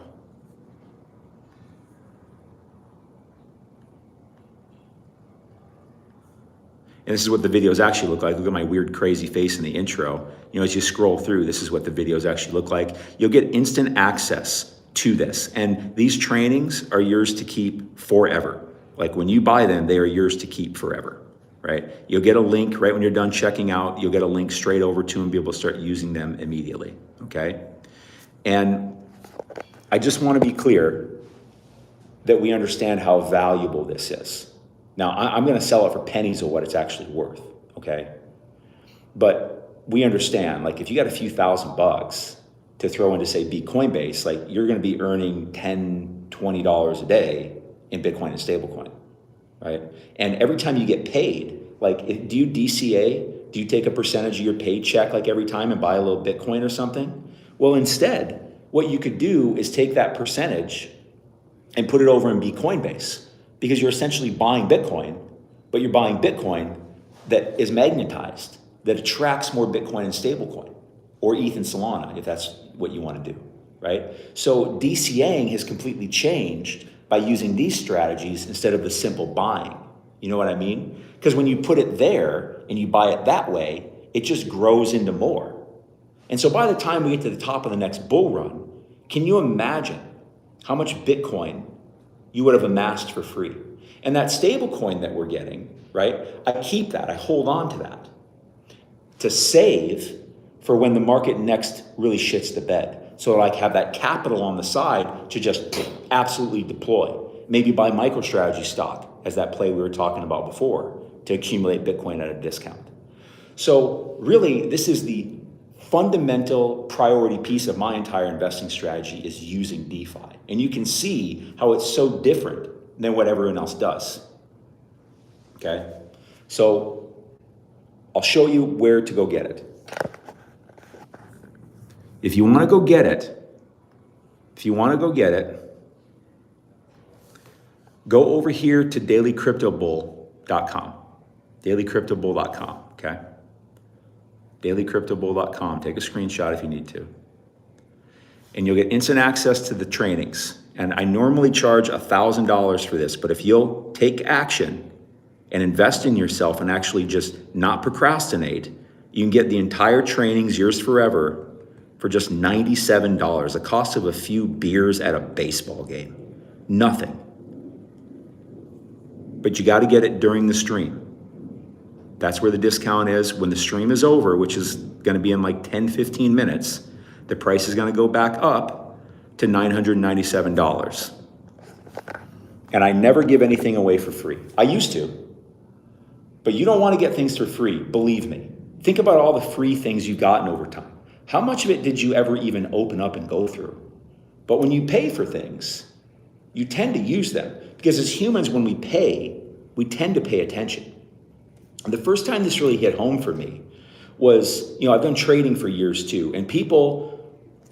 And this is what the videos actually look like. Look at my weird, crazy face in the intro. As you scroll through, this is what the videos actually look like. You'll get instant access to this. And these trainings are yours to keep forever. Like when you buy them, they are yours to keep forever, right? You'll get a link right when you're done checking out. You'll get a link straight over to them, be able to start using them immediately, okay? And I just want to be clear that we understand how valuable this is. Now, I'm going to sell it for pennies of what it's actually worth, okay? But we understand, like if you got a few $1,000 to throw into, say, Be Coinbase, like you're going to be earning $10, $20 a day in Bitcoin and stablecoin, right? And every time you get paid, like, do you DCA? Do you take a percentage of your paycheck like every time and buy a little Bitcoin or something? Well, instead, what you could do is take that percentage and put it over in Coinbase, because you're essentially buying Bitcoin, but you're buying Bitcoin that is magnetized, that attracts more Bitcoin and stablecoin, or ETH and Solana, if that's what you want to do, right? So DCAing has completely changed by using these strategies instead of the simple buying. You know what I mean? Because when you put it there and you buy it that way, it just grows into more. And so by the time we get to the top of the next bull run, can you imagine how much Bitcoin you would have amassed for free? And that stable coin that we're getting, right? I keep that, I hold on to that to save for when the market next really shits the bed. So I have that capital on the side to just absolutely deploy. Maybe buy MicroStrategy stock as that play we were talking about before to accumulate Bitcoin at a discount. So really, this is the fundamental priority piece of my entire investing strategy, is using DeFi. And you can see how it's so different than what everyone else does. Okay? So I'll show you where to go get it. If you want to go get it, go over here to dailycryptobull.com. Dailycryptobull.com, okay? Dailycryptobull.com. Take a screenshot if you need to. And you'll get instant access to the trainings. And I normally charge $1,000 for this, but if you'll take action and invest in yourself and actually just not procrastinate, you can get the entire trainings, yours forever, for just $97, the cost of a few beers at a baseball game. Nothing. But you got to get it during the stream. That's where the discount is. When the stream is over, which is going to be in like 10, 15 minutes, the price is going to go back up to $997. And I never give anything away for free. I used to. But you don't want to get things for free, believe me. Think about all the free things you've gotten over time. How much of it did you ever even open up and go through? But when you pay for things, you tend to use them. Because as humans, when we pay, we tend to pay attention. And the first time this really hit home for me was, I've done trading for years too. And people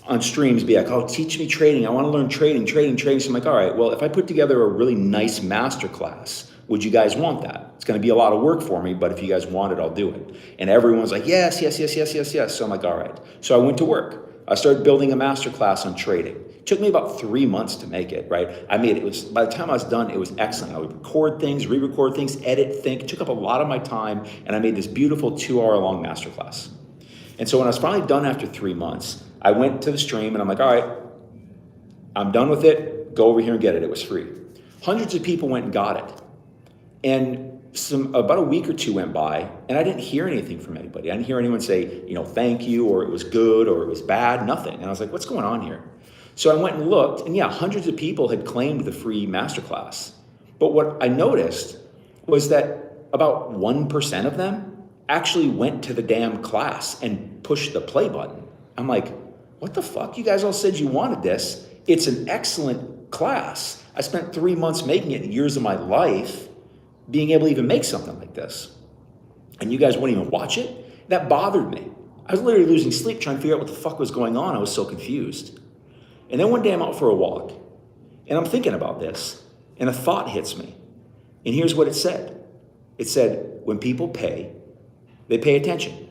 on streams be like, oh, teach me trading. I want to learn trading. So I'm like, all right, well, if I put together a really nice masterclass, would you guys want that? It's going to be a lot of work for me, but if you guys want it, I'll do it. And everyone's like, yes. So I'm like, all right. So I went to work. I started building a masterclass on trading. It took me about 3 months to make it, right? By the time I was done, it was excellent. I would record things, re-record things, edit, think. It took up a lot of my time, and I made this beautiful 2-hour-long masterclass. And so when I was finally done after 3 months, I went to the stream, and I'm like, all right, I'm done with it. Go over here and get it. It was free. Hundreds of people went and got it. And about a week or two went by, and I didn't hear anything from anybody. I didn't hear anyone say, thank you, or it was good, or it was bad, nothing. And I was like, what's going on here? So I went and looked, and hundreds of people had claimed the free masterclass. But what I noticed was that about 1% of them actually went to the damn class and pushed the play button. I'm like, what the fuck? You guys all said you wanted this. It's an excellent class. I spent 3 months making it, years of my life, being able to even make something like this. And you guys wouldn't even watch it? That bothered me. I was literally losing sleep trying to figure out what the fuck was going on. I was so confused. And then one day I'm out for a walk, and I'm thinking about this, and a thought hits me. And here's what it said. It said, when people pay, they pay attention.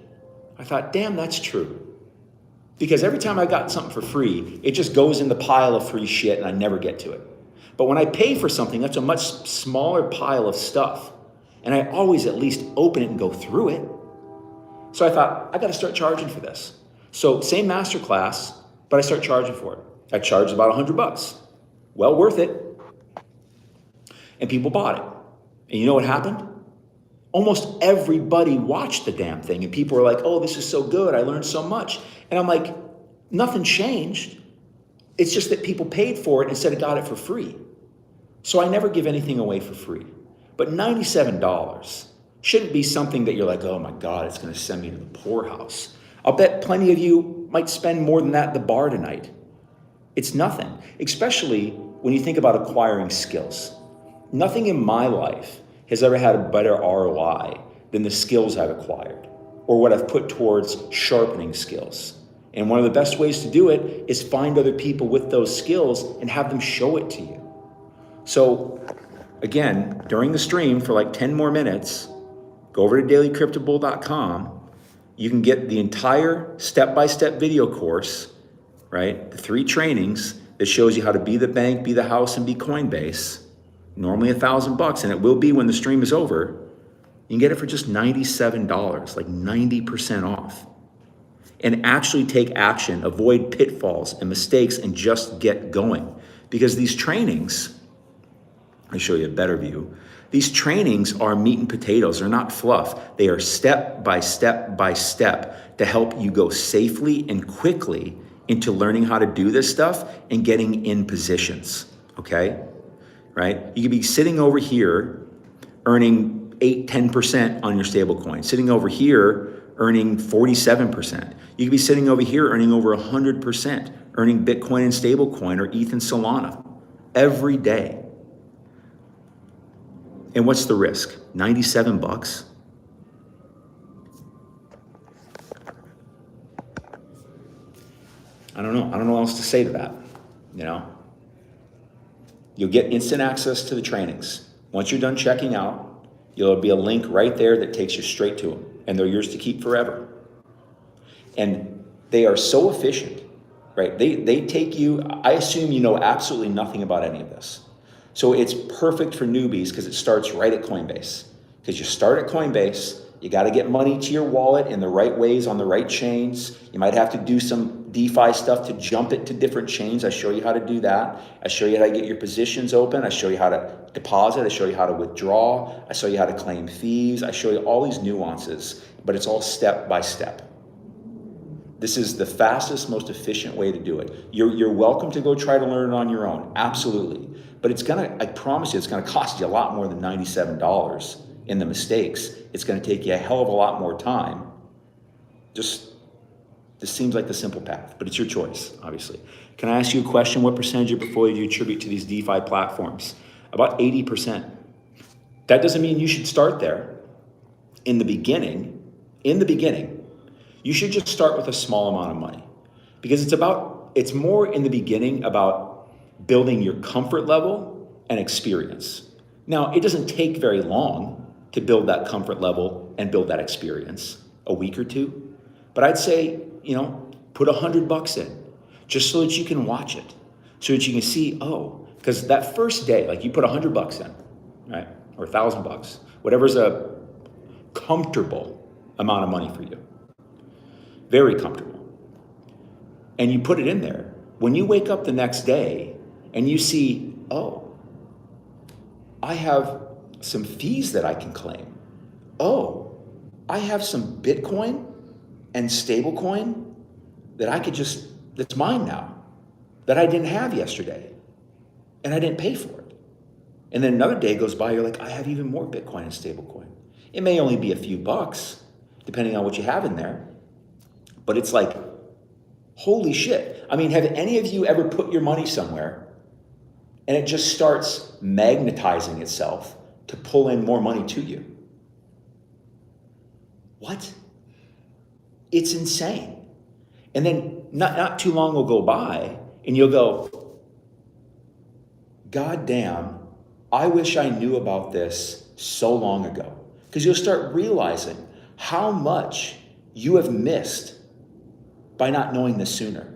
I thought, damn, that's true. Because every time I got something for free, it just goes in the pile of free shit and I never get to it. But when I pay for something, that's a much smaller pile of stuff. And I always at least open it and go through it. So I thought, I got to start charging for this. So same masterclass, but I start charging for it. I charged about $100. Well worth it. And people bought it. And you know what happened? Almost everybody watched the damn thing. And people were like, oh, this is so good. I learned so much. And I'm like, nothing changed. It's just that people paid for it instead of got it for free. So I never give anything away for free. But $97 shouldn't be something that you're like, oh my God, it's going to send me to the poorhouse. I'll bet plenty of you might spend more than that at the bar tonight. It's nothing, especially when you think about acquiring skills. Nothing in my life has ever had a better ROI than the skills I've acquired or what I've put towards sharpening skills. And one of the best ways to do it is find other people with those skills and have them show it to you. So again, during the stream for like 10 more minutes, go over to dailycryptobull.com. You can get the entire step-by-step video course, right? The 3 trainings that shows you how to be the bank, be the house, and be Coinbase. Normally $1,000, and it will be when the stream is over. You can get it for just $97, like 90% off. And actually take action, avoid pitfalls and mistakes, and just get going. Because these trainings, I'll show you a better view. These trainings are meat and potatoes. They're not fluff. They are step by step by step to help you go safely and quickly into learning how to do this stuff and getting in positions, okay? Right? You could be sitting over here earning 8-10% on your stable coin, sitting over here earning 47%. You could be sitting over here earning over 100%, earning Bitcoin and stablecoin or ETH and Solana every day. And what's the risk? $97? I don't know. I don't know what else to say to that, you know? You'll get instant access to the trainings. Once you're done checking out, there'll be a link right there that takes you straight to them, and they're yours to keep forever. And they are so efficient, right? They take you, I assume you know absolutely nothing about any of this. So it's perfect for newbies because it starts right at Coinbase. Because you start at Coinbase, you got to get money to your wallet in the right ways on the right chains. You might have to do some DeFi stuff to jump it to different chains. I show you how to do that. I show you how to get your positions open. I show you how to deposit. I show you how to withdraw. I show you how to claim fees. I show you all these nuances, but it's all step by step. This is the fastest, most efficient way to do it. You're welcome to go try to learn it on your own, absolutely. But I promise you, it's gonna cost you a lot more than $97 in the mistakes. It's gonna take you a hell of a lot more time. This seems like the simple path, but it's your choice, obviously. Can I ask you a question? What percentage of your portfolio do you attribute to these DeFi platforms? About 80%. That doesn't mean you should start there. In the beginning, you should just start with a small amount of money because it's more in the beginning about building your comfort level and experience. Now, it doesn't take very long to build that comfort level and build that experience, a week or two. But I'd say, put $100 in just so that you can watch it, so that you can see, because that first day, like you put $100 in, right? Or $1,000, whatever's a comfortable amount of money for you. Very comfortable. And you put it in there. When you wake up the next day and you see, I have some fees that I can claim. I have some Bitcoin and stablecoin that's mine now, that I didn't have yesterday. And I didn't pay for it. And then another day goes by, you're like, I have even more Bitcoin and stablecoin. It may only be a few bucks, depending on what you have in there. But it's like, holy shit. I mean, have any of you ever put your money somewhere and it just starts magnetizing itself to pull in more money to you? What? It's insane. And then not too long will go by and you'll go, God damn, I wish I knew about this so long ago. Because you'll start realizing how much you have missed by not knowing this sooner.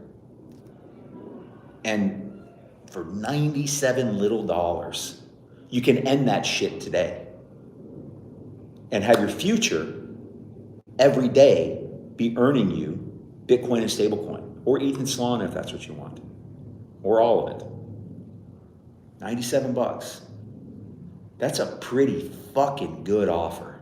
And for 97 little dollars, you can end that shit today and have your future every day be earning you Bitcoin and stablecoin, or ETH and Solana if that's what you want, or all of it. $97. That's a pretty fucking good offer.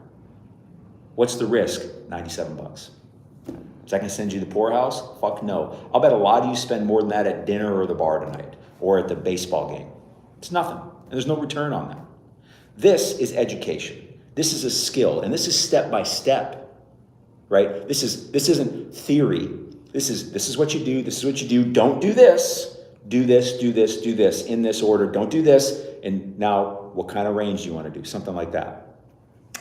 What's the risk? $97. Is that gonna send you to the poorhouse? Fuck no. I'll bet a lot of you spend more than that at dinner or the bar tonight, or at the baseball game. It's nothing, and there's no return on that. This is education. This is a skill, and this is step by step, right? This isn't theory. This is what you do, this is what you do. Don't do this, do this, do this, do this, in this order. Don't do this, and now what kind of range do you want to do? Something like that.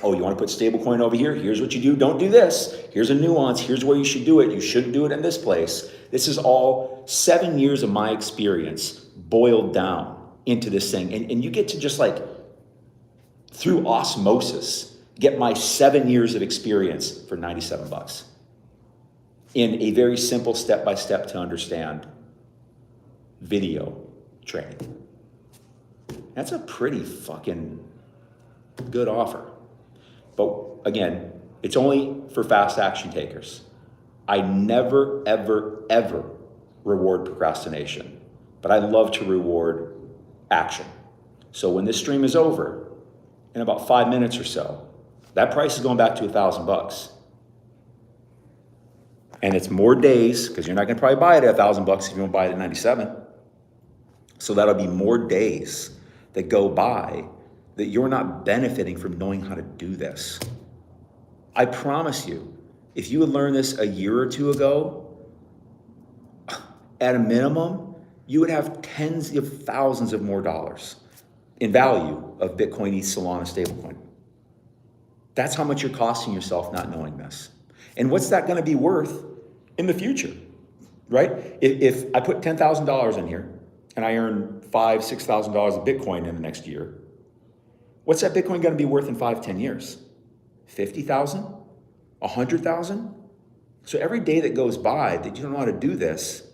Oh, you want to put stablecoin over here? Here's what you do. Don't do this. Here's a nuance. Here's where you should do it. You shouldn't do it in this place. This is all 7 years of my experience boiled down into this thing. And you get to just like, through osmosis, get my 7 years of experience for $97 in a very simple step-by-step to understand video training. That's a pretty fucking good offer. But again, it's only for fast action takers. I never, ever, ever reward procrastination, but I love to reward action. So when this stream is over, in about 5 minutes or so, that price is going back to $1,000. And it's more days, because you're not going to probably buy it at $1,000 if you don't buy it at 97. So that'll be more days that go by that you're not benefiting from knowing how to do this. I promise you, if you had learned this a year or two ago, at a minimum, you would have tens of thousands of more dollars in value of Bitcoin, ETH, Solana, stablecoin. That's how much you're costing yourself not knowing this. And what's that going to be worth in the future, right? If I put $10,000 in here and I earn $5,000, $6,000 of Bitcoin in the next year, what's that Bitcoin going to be worth in 5-10 years? 50,000? 100,000? So every day that goes by that you don't know how to do this,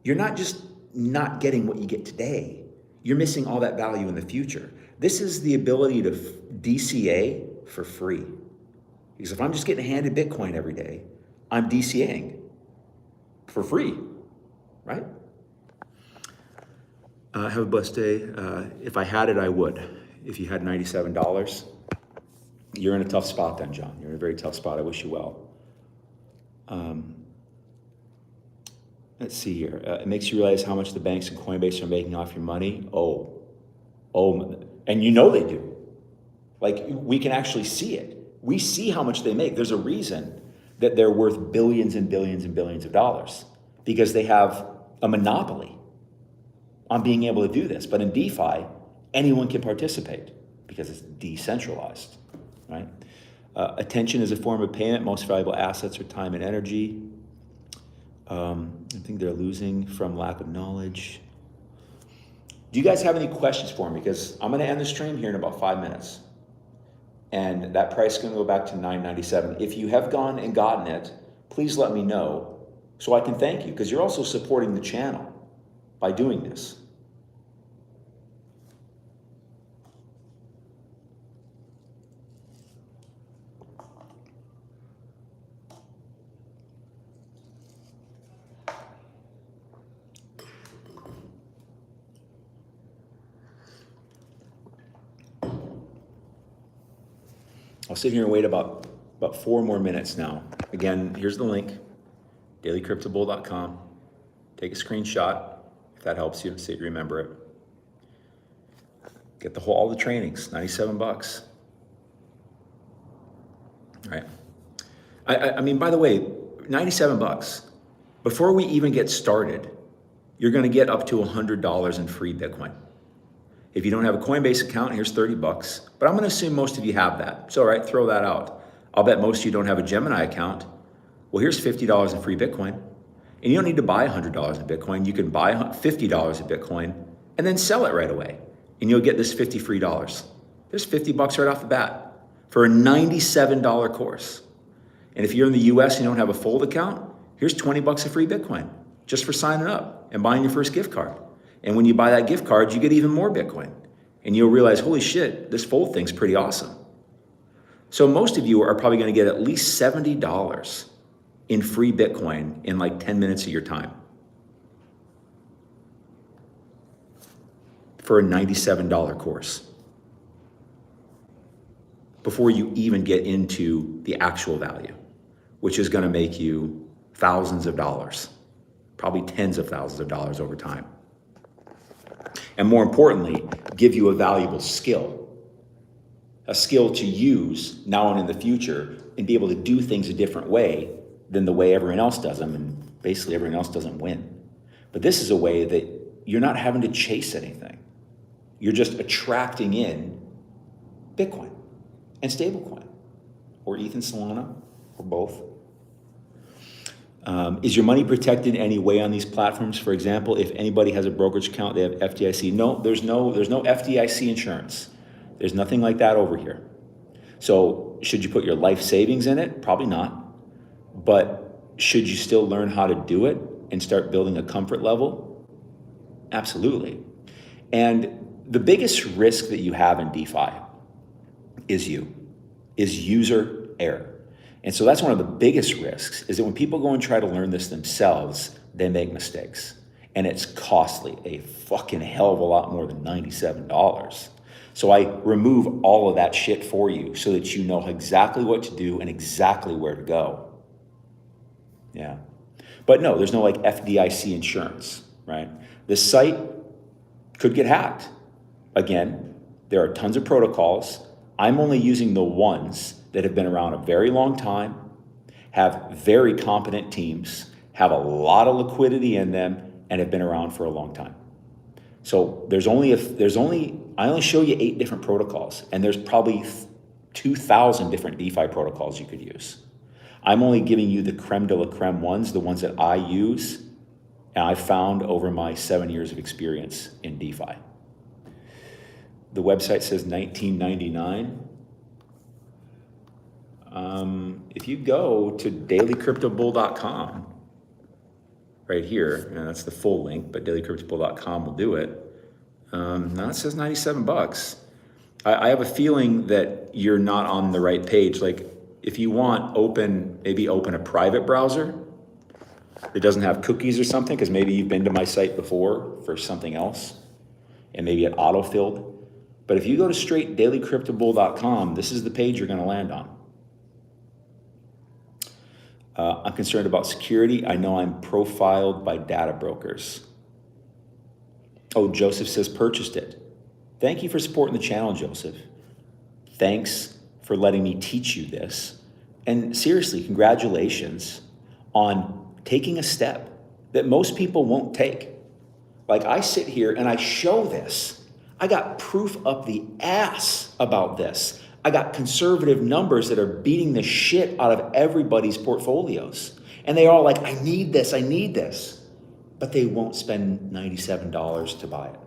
you're not just not getting what you get today. You're missing all that value in the future. This is the ability to DCA for free. Because if I'm just getting handed Bitcoin every day, I'm DCAing for free, right? Have a blessed day. If I had it, I would. If you had $97, you're in a tough spot then, John. You're in a very tough spot. I wish you well. Let's see here. It makes you realize how much the banks and Coinbase are making off your money. Oh, and you know they do. Like, we can actually see it. We see how much they make. There's a reason that they're worth billions and billions and billions of dollars, because they have a monopoly on being able to do this. But in DeFi, anyone can participate because it's decentralized, right? Attention is a form of payment. Most valuable assets are time and energy. I think they're losing from lack of knowledge. Do you guys have any questions for me? Because I'm going to end the stream here in about 5 minutes. And that price is going to go back to $9.97. If you have gone and gotten it, please let me know so I can thank you, because you're also supporting the channel by doing this. I'll sit here and wait about 4 more minutes now. Again, here's the link, dailycryptobull.com. Take a screenshot if that helps you, so you remember it. Get all the trainings, $97. All right. I mean, by the way, $97. Before we even get started, you're going to get up to $100 in free Bitcoin. If you don't have a Coinbase account, here's $30. But I'm going to assume most of you have that. It's all right, throw that out. I'll bet most of you don't have a Gemini account. Well, here's $50 in free Bitcoin. And you don't need to buy $100 in Bitcoin. You can buy $50 in Bitcoin and then sell it right away. And you'll get this $50 free dollars. There's $50 right off the bat for a $97 course. And if you're in the US and you don't have a Fold account, here's $20 of free Bitcoin just for signing up and buying your first gift card. And when you buy that gift card, you get even more Bitcoin. And you'll realize, holy shit, this Fold thing's pretty awesome. So most of you are probably going to get at least $70 in free Bitcoin in like 10 minutes of your time for a $97 course before you even get into the actual value, which is going to make you thousands of dollars, probably tens of thousands of dollars over time. And more importantly, give you a valuable skill, a skill to use now and in the future and be able to do things a different way than the way everyone else does them, and basically everyone else doesn't win. But this is a way that you're not having to chase anything. You're just attracting in Bitcoin and stablecoin, or ETH and Solana, or both. Is your money protected in any way on these platforms? For example, if anybody has a brokerage account, they have FDIC. No, there's no FDIC insurance. There's nothing like that over here. So should you put your life savings in it? Probably not. But should you still learn how to do it and start building a comfort level? Absolutely. And the biggest risk that you have in DeFi is user error. And so that's one of the biggest risks, is that when people go and try to learn this themselves, they make mistakes. And it's costly, a fucking hell of a lot more than $97. So I remove all of that shit for you so that you know exactly what to do and exactly where to go. Yeah. But no, there's no like FDIC insurance, right? The site could get hacked. Again, there are tons of protocols. I'm only using the ones that have been around a very long time, have very competent teams, have a lot of liquidity in them, and have been around for a long time. So I only show you 8 different protocols, and there's probably 2,000 different DeFi protocols you could use. I'm only giving you the creme de la creme ones, the ones that I use and I found over my 7 years of experience in DeFi. The website says 1999. If you go to dailycryptobull.com, right here, and that's the full link, but dailycryptobull.com will do it. Now it says $97. I have a feeling that you're not on the right page. Like, if you want, maybe open a private browser that doesn't have cookies or something, because maybe you've been to my site before for something else, and maybe it autofilled. But if you go to straight dailycryptobull.com, this is the page you're going to land on. I'm concerned about security. I know I'm profiled by data brokers. Oh, Joseph says purchased it. Thank you for supporting the channel, Joseph. Thanks for letting me teach you this. And seriously, congratulations on taking a step that most people won't take. Like, I sit here and I show this. I got proof up the ass about this. I got conservative numbers that are beating the shit out of everybody's portfolios. And they're all like, I need this. But they won't spend $97 to buy it.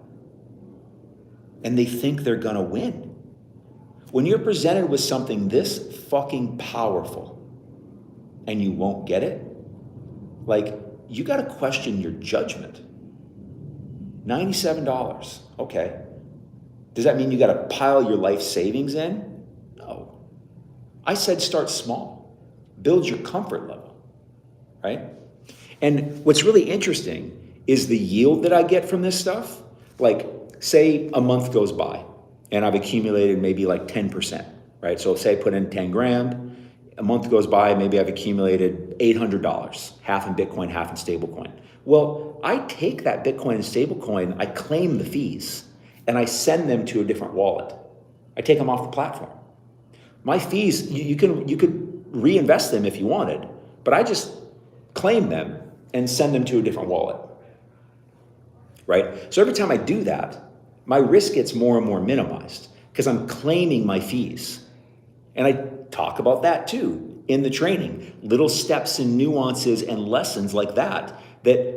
And they think they're gonna win. When you're presented with something this fucking powerful and you won't get it, like, you gotta question your judgment. $97, okay. Does that mean you gotta pile your life savings in? No. I said start small. Build your comfort level, right? And what's really interesting is the yield that I get from this stuff. Like, say a month goes by and I've accumulated maybe like 10%, right? So say I put in 10 grand, a month goes by, maybe I've accumulated $800, half in Bitcoin, half in stablecoin. Well, I take that Bitcoin and stablecoin, I claim the fees, and I send them to a different wallet. I take them off the platform. My fees, you could reinvest them if you wanted, but I just claim them and send them to a different wallet, right? So every time I do that, my risk gets more and more minimized because I'm claiming my fees. And I talk about that too in the training, little steps and nuances and lessons like that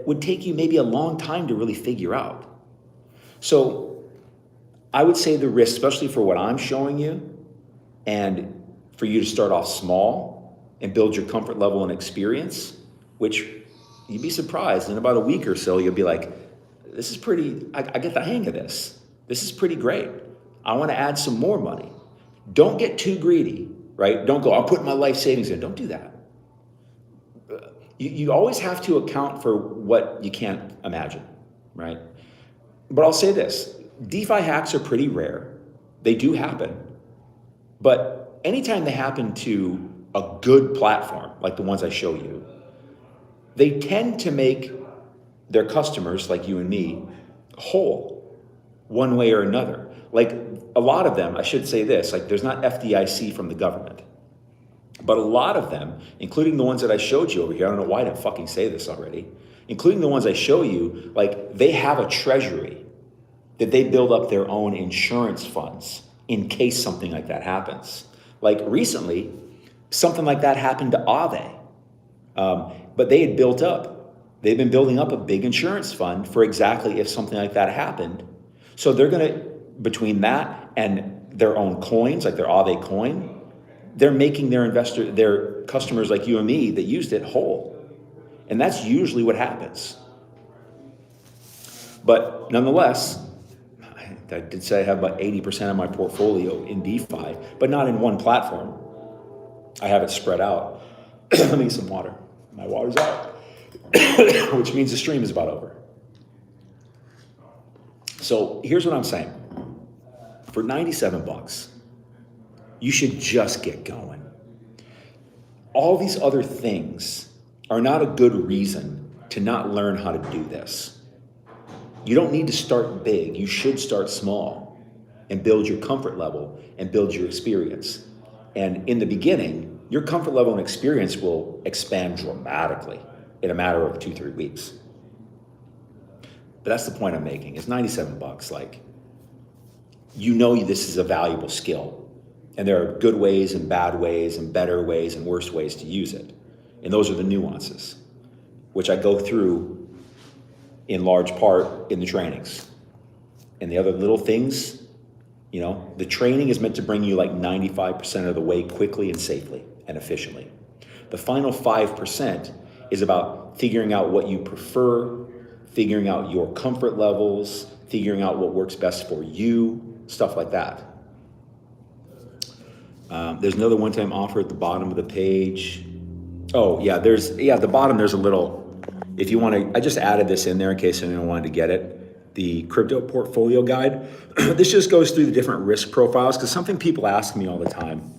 would take you maybe a long time to really figure out. So I would say the risk, especially for what I'm showing you, and for you to start off small and build your comfort level and experience, which you'd be surprised in about a week or so, you'll be like, this is pretty, I get the hang of this. This is pretty great. I want to add some more money. Don't get too greedy, right? Don't go, I'm putting my life savings in. Don't do that. You always have to account for what you can't imagine, right? But I'll say this, DeFi hacks are pretty rare. They do happen. But anytime they happen to a good platform, like the ones I show you, they tend to make their customers, like you and me, whole one way or another. Like, a lot of them, I should say this, like, there's not FDIC from the government. But a lot of them, including the ones that I showed you over here, I don't know why I didn't fucking say this already, including the ones I show you, like, they have a treasury that they build up their own insurance funds in case something like that happens. Like recently, something like that happened to Aave. But they've been building up a big insurance fund for exactly if something like that happened. So they're going to, between that and their own coins, like their Aave coin, they're making their customers like you and me that used it whole. And that's usually what happens. But nonetheless, I did say I have about 80% of my portfolio in DeFi, but not in one platform. I have it spread out. Let me get some water. My water's out, which means the stream is about over. So here's what I'm saying. For $97, you should just get going. All these other things are not a good reason to not learn how to do this. You don't need to start big. You should start small and build your comfort level and build your experience. And in the beginning, your comfort level and experience will expand dramatically in a matter of 2-3 weeks. But that's the point I'm making. It's $97. Like, you know this is a valuable skill. And there are good ways and bad ways and better ways and worse ways to use it. And those are the nuances, which I go through in large part in the trainings. And the other little things, the training is meant to bring you like 95% of the way quickly and safely and efficiently. The final 5% is about figuring out what you prefer, figuring out your comfort levels, figuring out what works best for you, stuff like that. There's another one-time offer at the bottom of the page. Oh yeah, at the bottom there's a little, if you want to, I just added this in there in case anyone wanted to get it. The crypto portfolio guide. This just goes through the different risk profiles, because something people ask me all the time,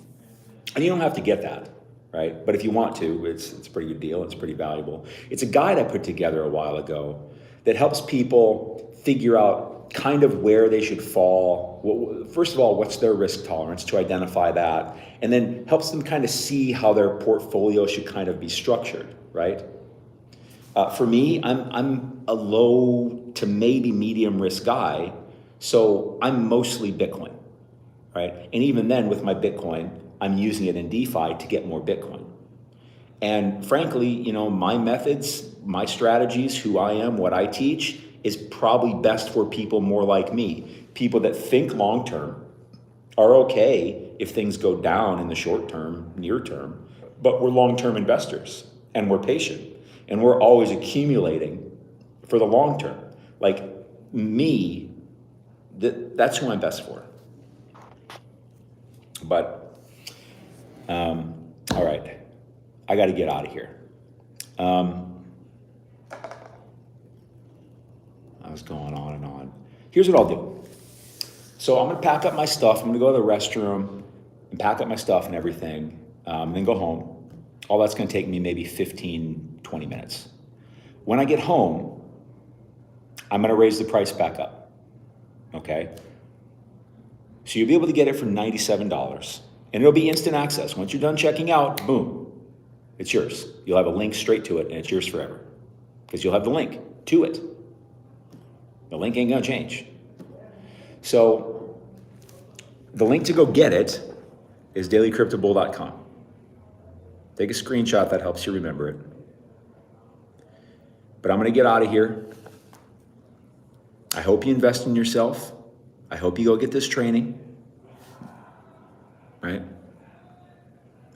and you don't have to get that, right? But if you want to, it's a pretty good deal. It's pretty valuable. It's a guide I put together a while ago that helps people figure out kind of where they should fall. First of all, what's their risk tolerance, to identify that, and then helps them kind of see how their portfolio should kind of be structured, right? For me, I'm a low to maybe medium risk guy, so I'm mostly Bitcoin, right? And even then, with my Bitcoin, I'm using it in DeFi to get more Bitcoin. And frankly, my methods, my strategies, who I am, what I teach, is probably best for people more like me. People that think long term, are okay if things go down in the short term, near term, but we're long term investors and we're patient. And we're always accumulating for the long term. Like me, that's who I'm best for. But, all right, I got to get out of here. I was going on and on. Here's what I'll do. So I'm going to pack up my stuff. I'm going to go to the restroom and pack up my stuff and everything, and then go home. All that's going to take me maybe 15, 20 minutes. When I get home, I'm going to raise the price back up, okay? So you'll be able to get it for $97, and it'll be instant access. Once you're done checking out, boom, it's yours. You'll have a link straight to it, and it's yours forever, because you'll have the link to it. The link ain't going to change. So the link to go get it is dailycryptobull.com. Take a screenshot, that helps you remember it. But I'm going to get out of here. I hope you invest in yourself. I hope you go get this training. Right?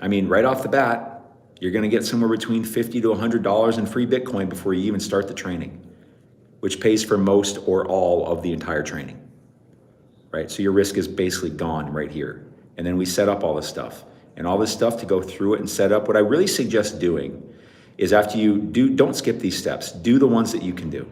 I mean, right off the bat, you're going to get somewhere between $50 to $100 in free Bitcoin before you even start the training, which pays for most or all of the entire training. Right? So your risk is basically gone right here. And then we set up all this stuff. And all this stuff to go through it and set up. What I really suggest doing is, after you do, don't skip these steps. Do the ones that you can do.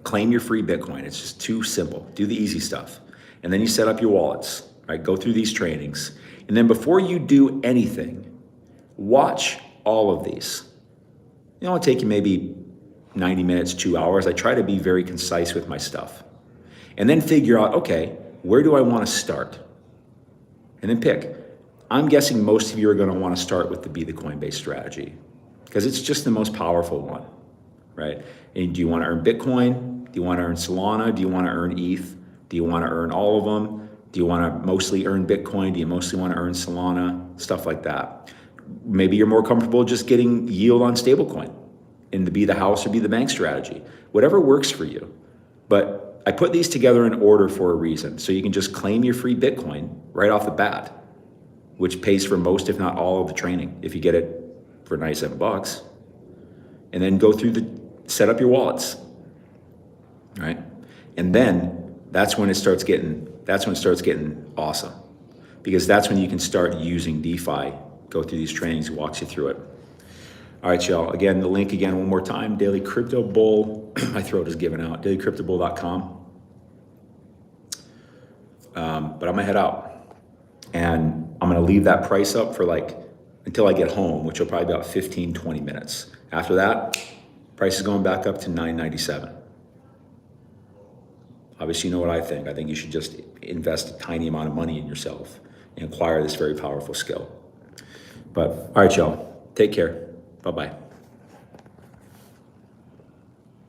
Claim your free Bitcoin. It's just too simple. Do the easy stuff. And then you set up your wallets, right? Go through these trainings. And then before you do anything, watch all of these. It'll take you maybe 90 minutes, 2 hours. I try to be very concise with my stuff. And then figure out, okay, where do I want to start? And then pick. I'm guessing most of you are going to want to start with the Be the Coinbase strategy, because it's just the most powerful one, right? And do you want to earn Bitcoin? Do you want to earn Solana? Do you want to earn ETH? Do you want to earn all of them? Do you want to mostly earn Bitcoin? Do you mostly want to earn Solana? Stuff like that. Maybe you're more comfortable just getting yield on stablecoin and to be the house or be the bank strategy. Whatever works for you. But I put these together in order for a reason. So you can just claim your free Bitcoin right off the bat, which pays for most, if not all, of the training if you get it for $97. And then go through set up your wallets, right? And then that's when it starts getting awesome, because that's when you can start using DeFi. Go through these trainings, it walks you through it. All right, y'all. Again, the link again one more time, Daily Crypto Bull. My throat is giving out. dailycryptobull.com. But I'm gonna head out, and I'm gonna leave that price up for until I get home, which will probably be about 15, 20 minutes. After that, price is going back up to $9.97. Obviously, you know what I think. I think you should just invest a tiny amount of money in yourself and acquire this very powerful skill. But all right, y'all, take care. Bye-bye.